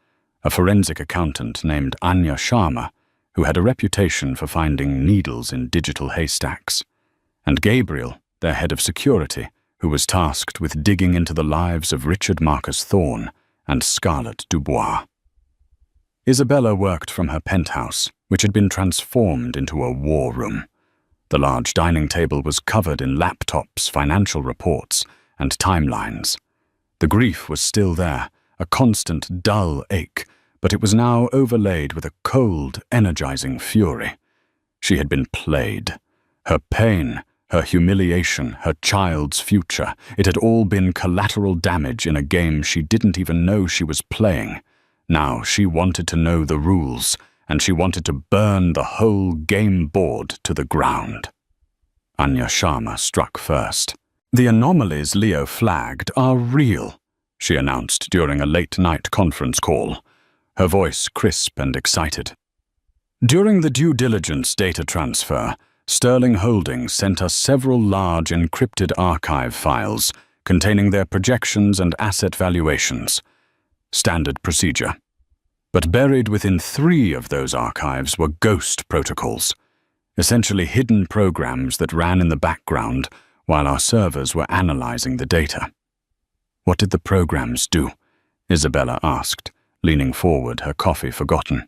[SPEAKER 2] a forensic accountant named Anya Sharma, who had a reputation for finding needles in digital haystacks, and Gabriel, their head of security, who was tasked with digging into the lives of Richard Marcus Thorne and Scarlett Dubois. Isabella worked from her penthouse, which had been transformed into a war room. The large dining table was covered in laptops, financial reports, and timelines. The grief was still there, a constant, dull ache, but it was now overlaid with a cold, energizing fury. She had been played. Her pain, her humiliation, her child's future, it had all been collateral damage in a game she didn't even know she was playing. Now she wanted to know the rules, and she wanted to burn the whole game board to the ground. Anya Sharma struck first. "The anomalies Leo flagged are real," she announced during a late-night conference call, her voice crisp and excited. "During the due diligence data transfer, Sterling Holdings sent us several large encrypted archive files containing their projections and asset valuations. Standard procedure. But buried within 3 of those archives were ghost protocols, essentially hidden programs that ran in the background while our servers were analyzing the data." "What did the programs do?" Isabella asked, leaning forward, her coffee forgotten.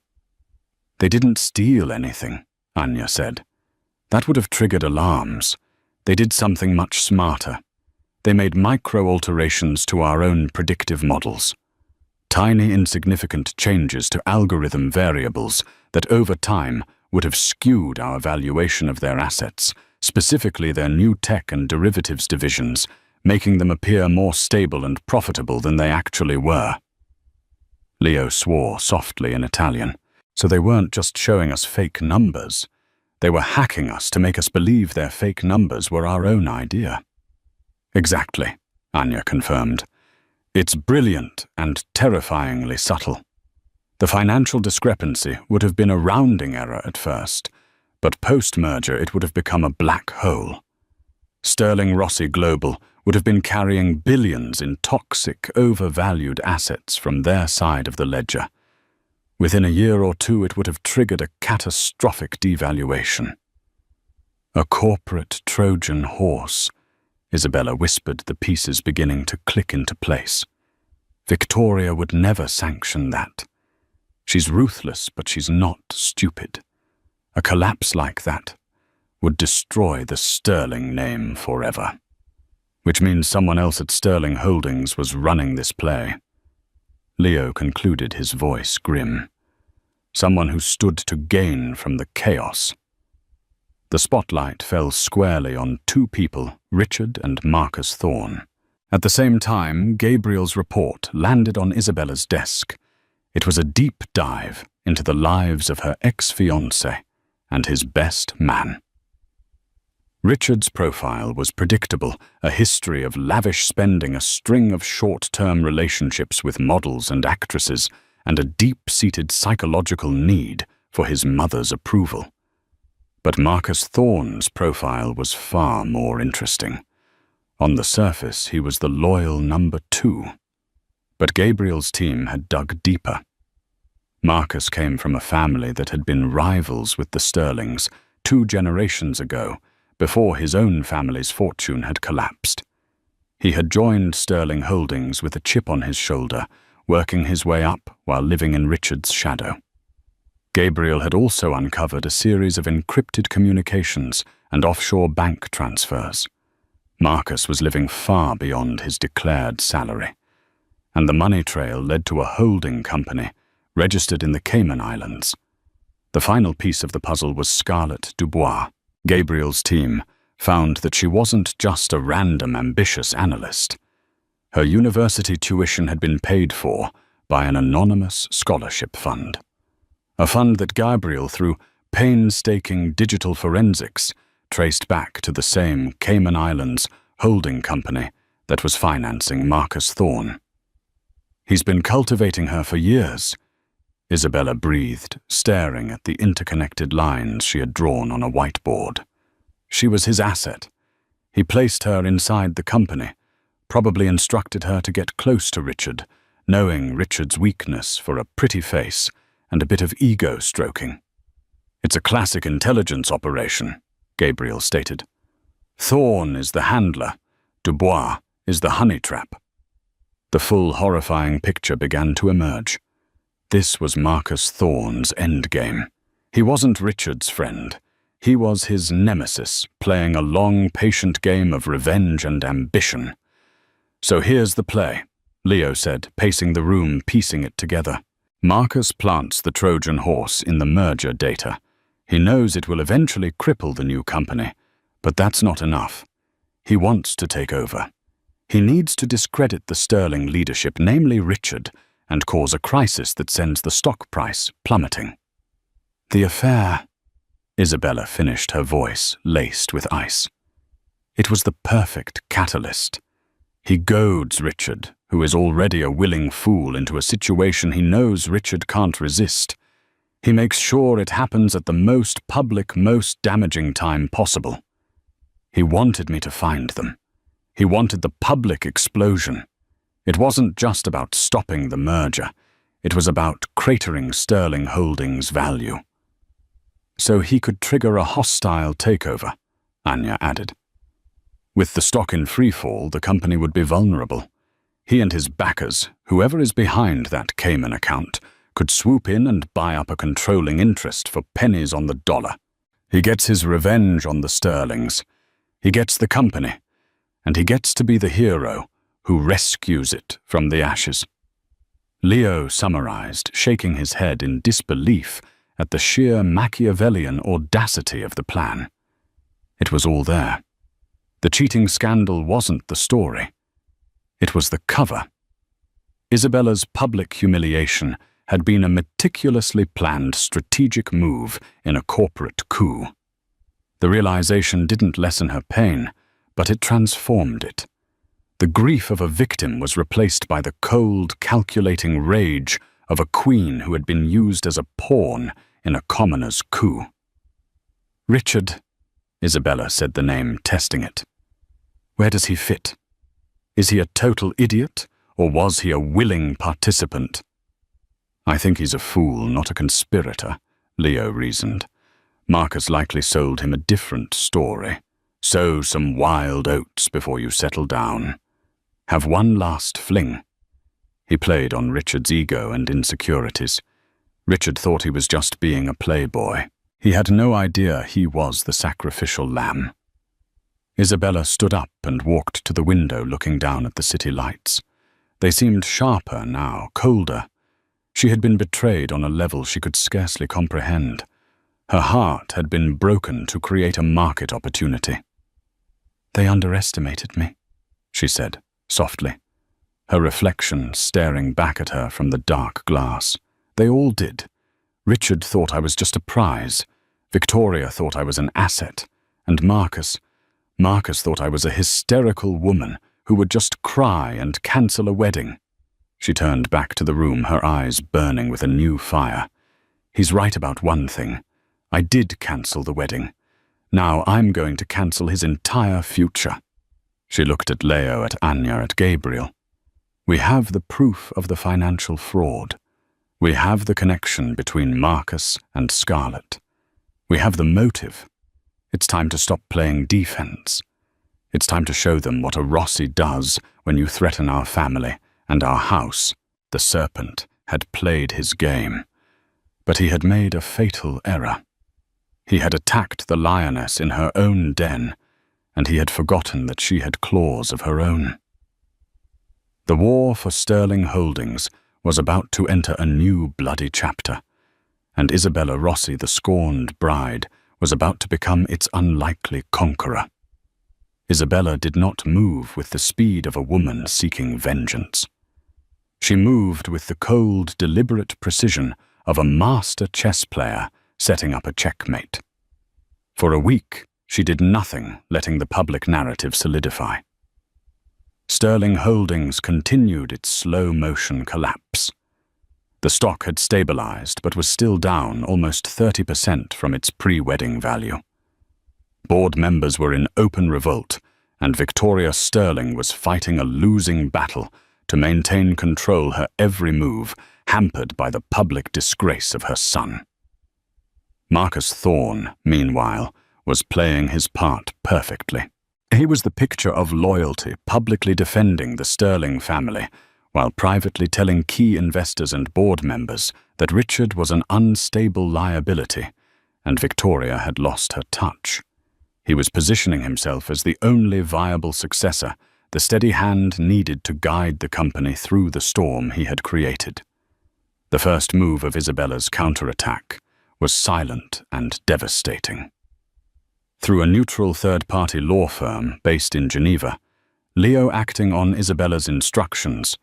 [SPEAKER 2] "They didn't steal anything," Anya said. "That would have triggered alarms. They did something much smarter. They made micro-alterations to our own predictive models. Tiny, insignificant changes to algorithm variables that over time would have skewed our valuation of their assets, specifically their new tech and derivatives divisions, making them appear more stable and profitable than they actually were." Leo swore softly in Italian. "So they weren't just showing us fake numbers. They were hacking us to make us believe their fake numbers were our own idea." "Exactly," Anya confirmed. "It's brilliant and terrifyingly subtle. The financial discrepancy would have been a rounding error at first, but post-merger it would have become a black hole. Sterling Rossi Global would have been carrying billions in toxic, overvalued assets from their side of the ledger. Within a year or 2 it would have triggered a catastrophic devaluation." "A corporate Trojan horse," Isabella whispered, the pieces beginning to click into place. "Victoria would never sanction that. She's ruthless, but she's not stupid. A collapse like that would destroy the Sterling name forever. Which means someone else at Sterling Holdings was running this play. Leo concluded, his voice grim. Someone who stood to gain from the chaos. The spotlight fell squarely on two people, Richard and Marcus Thorne. At the same time, Gabriel's report landed on Isabella's desk. It was a deep dive into the lives of her ex-fiancé and his best man. Richard's profile was predictable, a history of lavish spending, a string of short-term relationships with models and actresses, and a deep-seated psychological need for his mother's approval. But Marcus Thorne's profile was far more interesting. On the surface, he was the loyal number 2. But Gabriel's team had dug deeper. Marcus came from a family that had been rivals with the Sterlings 2 generations ago, before his own family's fortune had collapsed. He had joined Sterling Holdings with a chip on his shoulder, working his way up while living in Richard's shadow. Gabriel had also uncovered a series of encrypted communications and offshore bank transfers. Marcus was living far beyond his declared salary, and the money trail led to a holding company registered in the Cayman Islands. The final piece of the puzzle was Scarlett Dubois. Gabriel's team found that she wasn't just a random ambitious analyst. Her university tuition had been paid for by an anonymous scholarship fund. A fund that Gabriel, through painstaking digital forensics, traced back to the same Cayman Islands holding company that was financing Marcus Thorne. He's been cultivating her for years, Isabella breathed, staring at the interconnected lines she had drawn on a whiteboard. She was his asset. He placed her inside the company, probably instructed her to get close to Richard, knowing Richard's weakness for a pretty face and a bit of ego stroking. "It's a classic intelligence operation," Gabriel stated. "Thorne is the handler, Dubois is the honey trap." The full horrifying picture began to emerge. This was Marcus Thorne's endgame. He wasn't Richard's friend. He was his nemesis, playing a long, patient game of revenge and ambition. "So here's the play," Leo said, pacing the room, piecing it together. Marcus plants the Trojan horse in the merger data. He knows it will eventually cripple the new company, but that's not enough. He wants to take over. He needs to discredit the Sterling leadership, namely Richard, and cause a crisis that sends the stock price plummeting. "The affair," Isabella finished, her voice laced with ice. "It was the perfect catalyst. He goads Richard, who is already a willing fool, into a situation he knows Richard can't resist. He makes sure it happens at the most public, most damaging time possible. He wanted me to find them. He wanted the public explosion. It wasn't just about stopping the merger. It was about cratering Sterling Holdings' value." "So he could trigger a hostile takeover," Anya added. "With the stock in freefall, the company would be vulnerable. He and his backers, whoever is behind that Cayman account, could swoop in and buy up a controlling interest for pennies on the dollar. He gets his revenge on the Sterlings. He gets the company, and he gets to be the hero who rescues it from the ashes." Leo summarized, shaking his head in disbelief at the sheer Machiavellian audacity of the plan. It was all there. The cheating scandal wasn't the story. It was the cover. Isabella's public humiliation had been a meticulously planned strategic move in a corporate coup. The realization didn't lessen her pain, but it transformed it. The grief of a victim was replaced by the cold, calculating rage of a queen who had been used as a pawn in a commoner's coup. "Richard," Isabella said the name, testing it. "Where does he fit? Is he a total idiot, or was he a willing participant?" "I think he's a fool, not a conspirator," Leo reasoned. "Marcus likely sold him a different story. Sow some wild oats before you settle down. Have one last fling." He played on Richard's ego and insecurities. Richard thought he was just being a playboy. He had no idea he was the sacrificial lamb. Isabella stood up and walked to the window looking down at the city lights. They seemed sharper now, colder. She had been betrayed on a level she could scarcely comprehend. Her heart had been broken to create a market opportunity. "They underestimated me," she said, softly, her reflection staring back at her from the dark glass. "They all did. Richard thought I was just a prize. Victoria thought I was an asset. And Marcus thought I was a hysterical woman who would just cry and cancel a wedding." She turned back to the room, her eyes burning with a new fire. "He's right about one thing. I did cancel the wedding. Now I'm going to cancel his entire future." She looked at Leo, at Anya, at Gabriel. "We have the proof of the financial fraud. We have the connection between Marcus and Scarlett. We have the motive. It's time to stop playing defense. It's time to show them what a Rossi does when you threaten our family and our house." The serpent had played his game, but he had made a fatal error. He had attacked the lioness in her own den, and he had forgotten that she had claws of her own. The war for Sterling Holdings was about to enter a new bloody chapter, and Isabella Rossi, the scorned bride, was about to become its unlikely conqueror. Isabella did not move with the speed of a woman seeking vengeance. She moved with the cold, deliberate precision of a master chess player setting up a checkmate. For a week, she did nothing, letting the public narrative solidify. Sterling Holdings continued its slow-motion collapse. The stock had stabilized, but was still down almost 30% from its pre-wedding value. Board members were in open revolt, and Victoria Sterling was fighting a losing battle to maintain control her every move, hampered by the public disgrace of her son. Marcus Thorne, meanwhile, was playing his part perfectly. He was the picture of loyalty, publicly defending the Sterling family, while privately telling key investors and board members that Richard was an unstable liability, and Victoria had lost her touch. He was positioning himself as the only viable successor, the steady hand needed to guide the company through the storm he had created. The first move of Isabella's counterattack was silent and devastating. Through a neutral third-party law firm based in Geneva, Leo, acting on Isabella's instructions,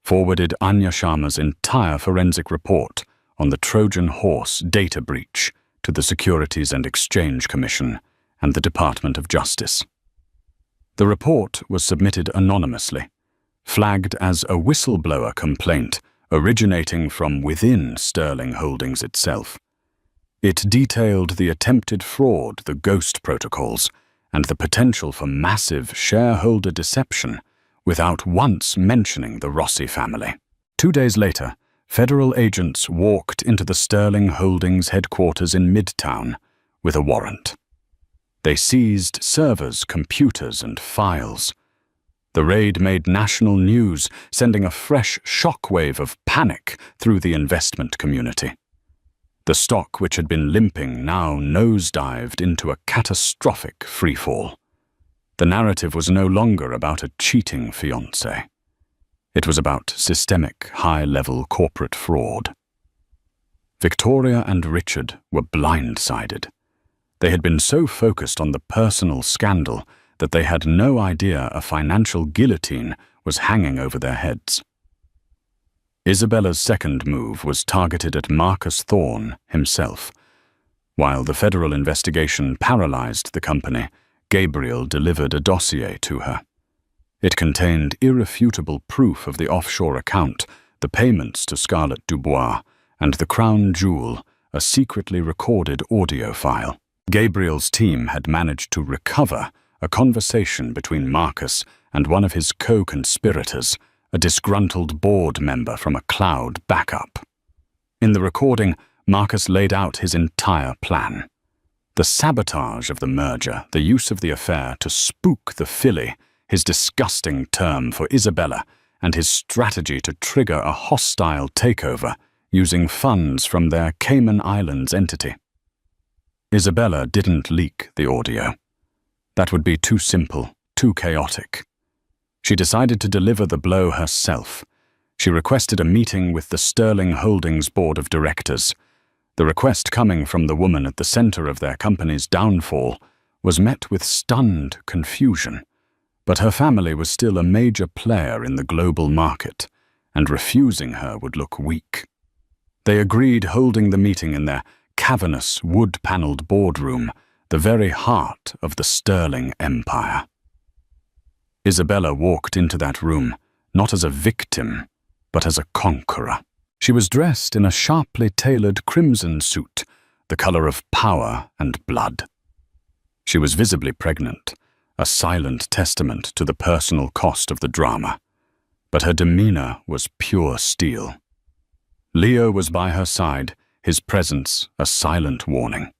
[SPEAKER 2] forwarded Anya Sharma's entire forensic report on the Trojan Horse data breach to the Securities and Exchange Commission and the Department of Justice. The report was submitted anonymously, flagged as a whistleblower complaint originating from within Sterling Holdings itself. It detailed the attempted fraud, the ghost protocols, and the potential for massive shareholder deception without once mentioning the Rossi family. 2 days later, federal agents walked into the Sterling Holdings headquarters in Midtown with a warrant. They seized servers, computers, and files. The raid made national news, sending a fresh shockwave of panic through the investment community. The stock, which had been limping, now nosedived into a catastrophic freefall. The narrative was no longer about a cheating fiancé. It was about systemic, high-level corporate fraud. Victoria and Richard were blindsided. They had been so focused on the personal scandal that they had no idea a financial guillotine was hanging over their heads. Isabella's second move was targeted at Marcus Thorne himself. While the federal investigation paralyzed the company, Gabriel delivered a dossier to her. It contained irrefutable proof of the offshore account, the payments to Scarlett Dubois, and the crown jewel, a secretly recorded audio file. Gabriel's team had managed to recover a conversation between Marcus and one of his co-conspirators, a disgruntled board member from a cloud backup. In the recording, Marcus laid out his entire plan. The sabotage of the merger, the use of the affair to spook the filly, his disgusting term for Isabella, and his strategy to trigger a hostile takeover using funds from their Cayman Islands entity. Isabella didn't leak the audio. That would be too simple, too chaotic. She decided to deliver the blow herself. She requested a meeting with the Sterling Holdings Board of Directors. The request, coming from the woman at the center of their company's downfall, was met with stunned confusion. But her family was still a major player in the global market, and refusing her would look weak. They agreed, holding the meeting in their cavernous, wood-paneled boardroom, the very heart of the Sterling Empire. Isabella walked into that room, not as a victim, but as a conqueror. She was dressed in a sharply tailored crimson suit, the color of power and blood. She was visibly pregnant, a silent testament to the personal cost of the drama, but her demeanor was pure steel. Leo was by her side, his presence a silent warning.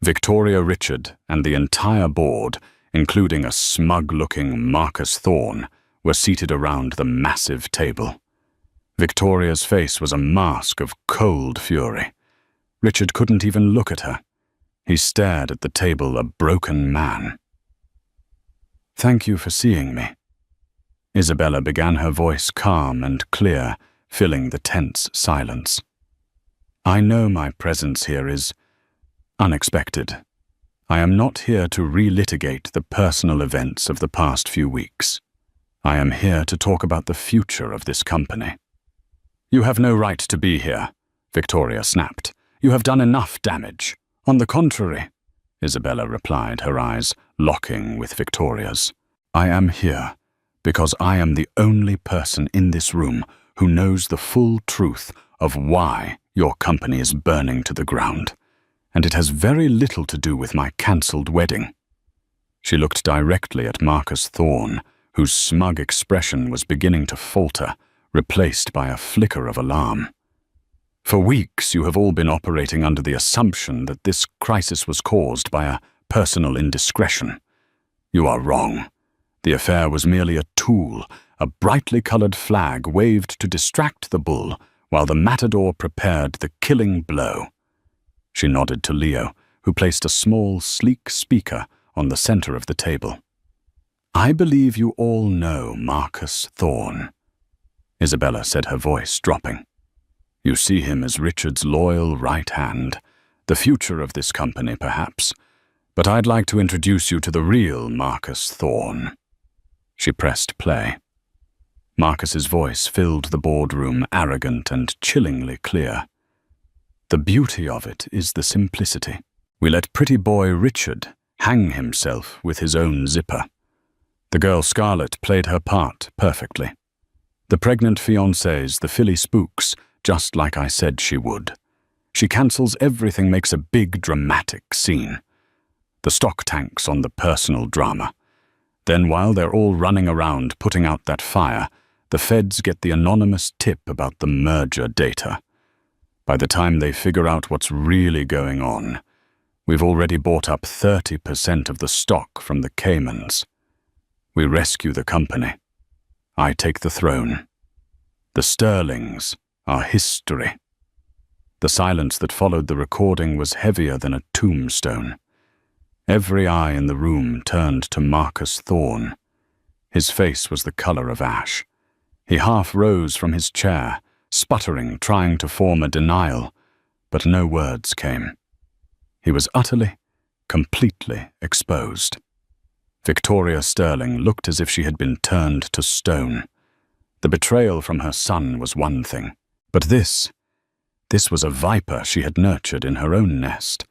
[SPEAKER 2] Victoria Richard and the entire board, including a smug-looking Marcus Thorne, were seated around the massive table. Victoria's face was a mask of cold fury. Richard couldn't even look at her. He stared at the table, a broken man. "Thank you for seeing me." Isabella began, her voice calm and clear, filling the tense silence. "I know my presence here is unexpected. I am not here to relitigate the personal events of the past few weeks. I am here to talk about the future of this company." "You have no right to be here," Victoria snapped. "You have done enough damage." "On the contrary," Isabella replied, her eyes locking with Victoria's. "I am here because I am the only person in this room who knows the full truth of why your company is burning to the ground, and it has very little to do with my cancelled wedding." She looked directly at Marcus Thorne, whose smug expression was beginning to falter, replaced by a flicker of alarm. "For weeks you have all been operating under the assumption that this crisis was caused by a personal indiscretion. You are wrong. The affair was merely a tool, a brightly colored flag waved to distract the bull while the matador prepared the killing blow." She nodded to Leo, who placed a small, sleek speaker on the center of the table. "I believe you all know Marcus Thorne," Isabella said, her voice dropping. "You see him as Richard's loyal right hand, the future of this company, perhaps. But I'd like to introduce you to the real Marcus Thorne." She pressed play. Marcus's voice filled the boardroom, arrogant and chillingly clear. "The beauty of it is the simplicity. We let pretty boy Richard hang himself with his own zipper. The girl Scarlett played her part perfectly. The pregnant fiancés, the Philly spooks, just like I said she would. She cancels everything, makes a big dramatic scene. The stock tanks on the personal drama. Then while they're all running around putting out that fire, the feds get the anonymous tip about the merger data. By the time they figure out what's really going on, we've already bought up 30% of the stock from the Caymans. We rescue the company. I take the throne. The Sterlings are history." The silence that followed the recording was heavier than a tombstone. Every eye in the room turned to Marcus Thorne. His face was the color of ash. He half rose from his chair, sputtering, trying to form a denial, but no words came. He was utterly, completely exposed. Victoria Sterling looked as if she had been turned to stone. The betrayal from her son was one thing, but this was a viper she had nurtured in her own nest,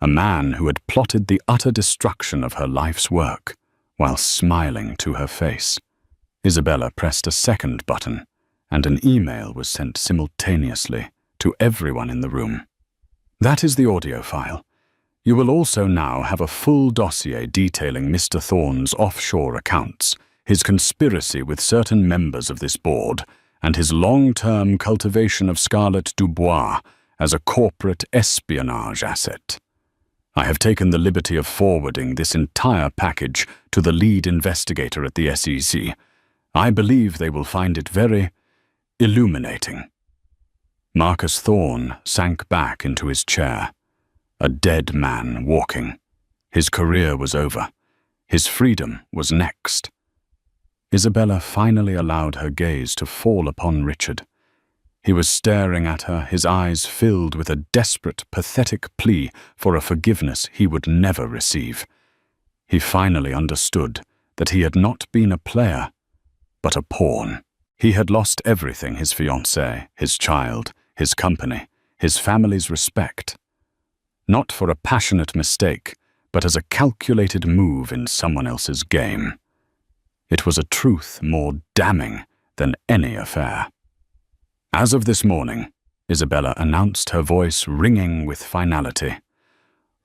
[SPEAKER 2] a man who had plotted the utter destruction of her life's work while smiling to her face. Isabella pressed a second button, and an email was sent simultaneously to everyone in the room. "That is the audio file. You will also now have a full dossier detailing Mr. Thorne's offshore accounts, his conspiracy with certain members of this board, and his long-term cultivation of Scarlett Dubois as a corporate espionage asset. I have taken the liberty of forwarding this entire package to the lead investigator at the SEC. I believe they will find it very illuminating." Marcus Thorne sank back into his chair. A dead man walking. His career was over. His freedom was next. Isabella finally allowed her gaze to fall upon Richard. He was staring at her, his eyes filled with a desperate, pathetic plea for a forgiveness he would never receive. He finally understood that he had not been a player, but a pawn. He had lost everything: his fiancée, his child, his company, his family's respect. Not for a passionate mistake, but as a calculated move in someone else's game. It was a truth more damning than any affair. As of this morning, Isabella announced, her voice ringing with finality,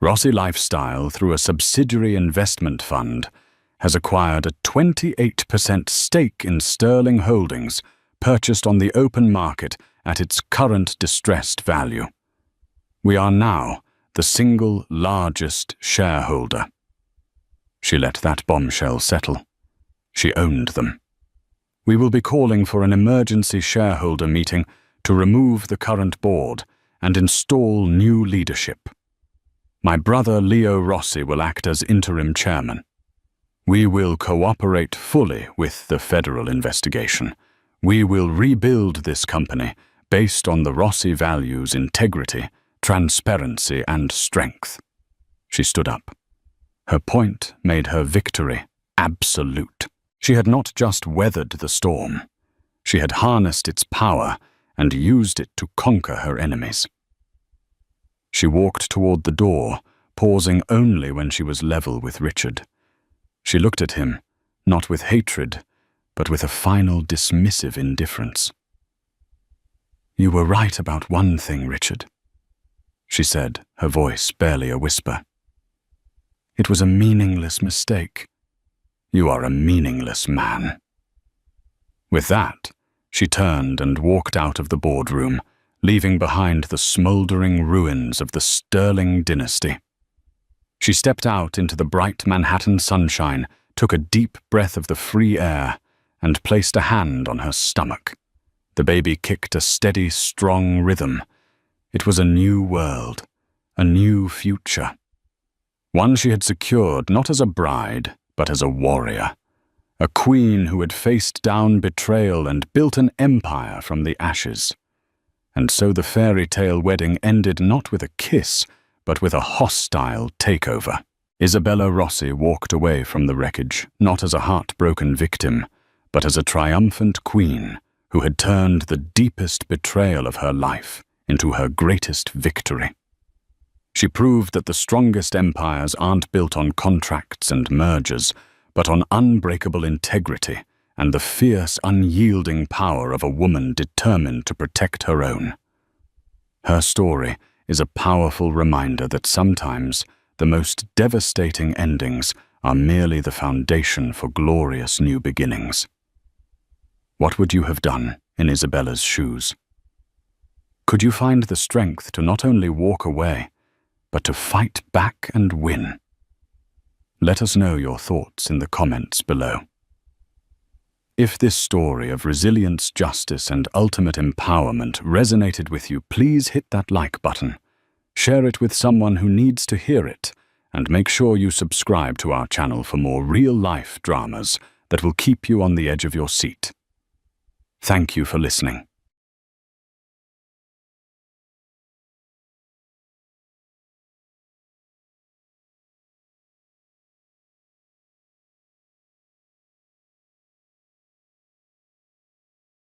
[SPEAKER 2] Rossi Lifestyle, through a subsidiary investment fund, has acquired a 28% stake in Sterling Holdings, purchased on the open market at its current distressed value. We are now the single largest shareholder. She let that bombshell settle. She owned them. We will be calling for an emergency shareholder meeting to remove the current board and install new leadership. My brother Leo Rossi will act as interim chairman. We will cooperate fully with the federal investigation. We will rebuild this company based on the Rossi values: integrity, transparency, and strength. She stood up. Her point made her victory absolute. She had not just weathered the storm. She had harnessed its power and used it to conquer her enemies. She walked toward the door, pausing only when she was level with Richard. She looked at him, not with hatred, but with a final dismissive indifference. "You were right about one thing, Richard," she said, her voice barely a whisper. "It was a meaningless mistake. You are a meaningless man." With that, she turned and walked out of the boardroom, leaving behind the smoldering ruins of the Sterling dynasty. She stepped out into the bright Manhattan sunshine, took a deep breath of the free air, and placed a hand on her stomach. The baby kicked a steady, strong rhythm. It was a new world, a new future. One she had secured not as a bride, but as a warrior. A queen who had faced down betrayal and built an empire from the ashes. And so the fairy tale wedding ended not with a kiss, but with a hostile takeover. Isabella Rossi walked away from the wreckage, not as a heartbroken victim, but as a triumphant queen who had turned the deepest betrayal of her life into her greatest victory. She proved that the strongest empires aren't built on contracts and mergers, but on unbreakable integrity and the fierce, unyielding power of a woman determined to protect her own. Her story is a powerful reminder that sometimes the most devastating endings are merely the foundation for glorious new beginnings. What would you have done in Isabella's shoes? Could you find the strength to not only walk away, but to fight back and win? Let us know your thoughts in the comments below. If this story of resilience, justice, and ultimate empowerment resonated with you, please hit that like button. Share it with someone who needs to hear it, and make sure you subscribe to our channel for more real-life dramas that will keep you on the edge of your seat. Thank you for listening.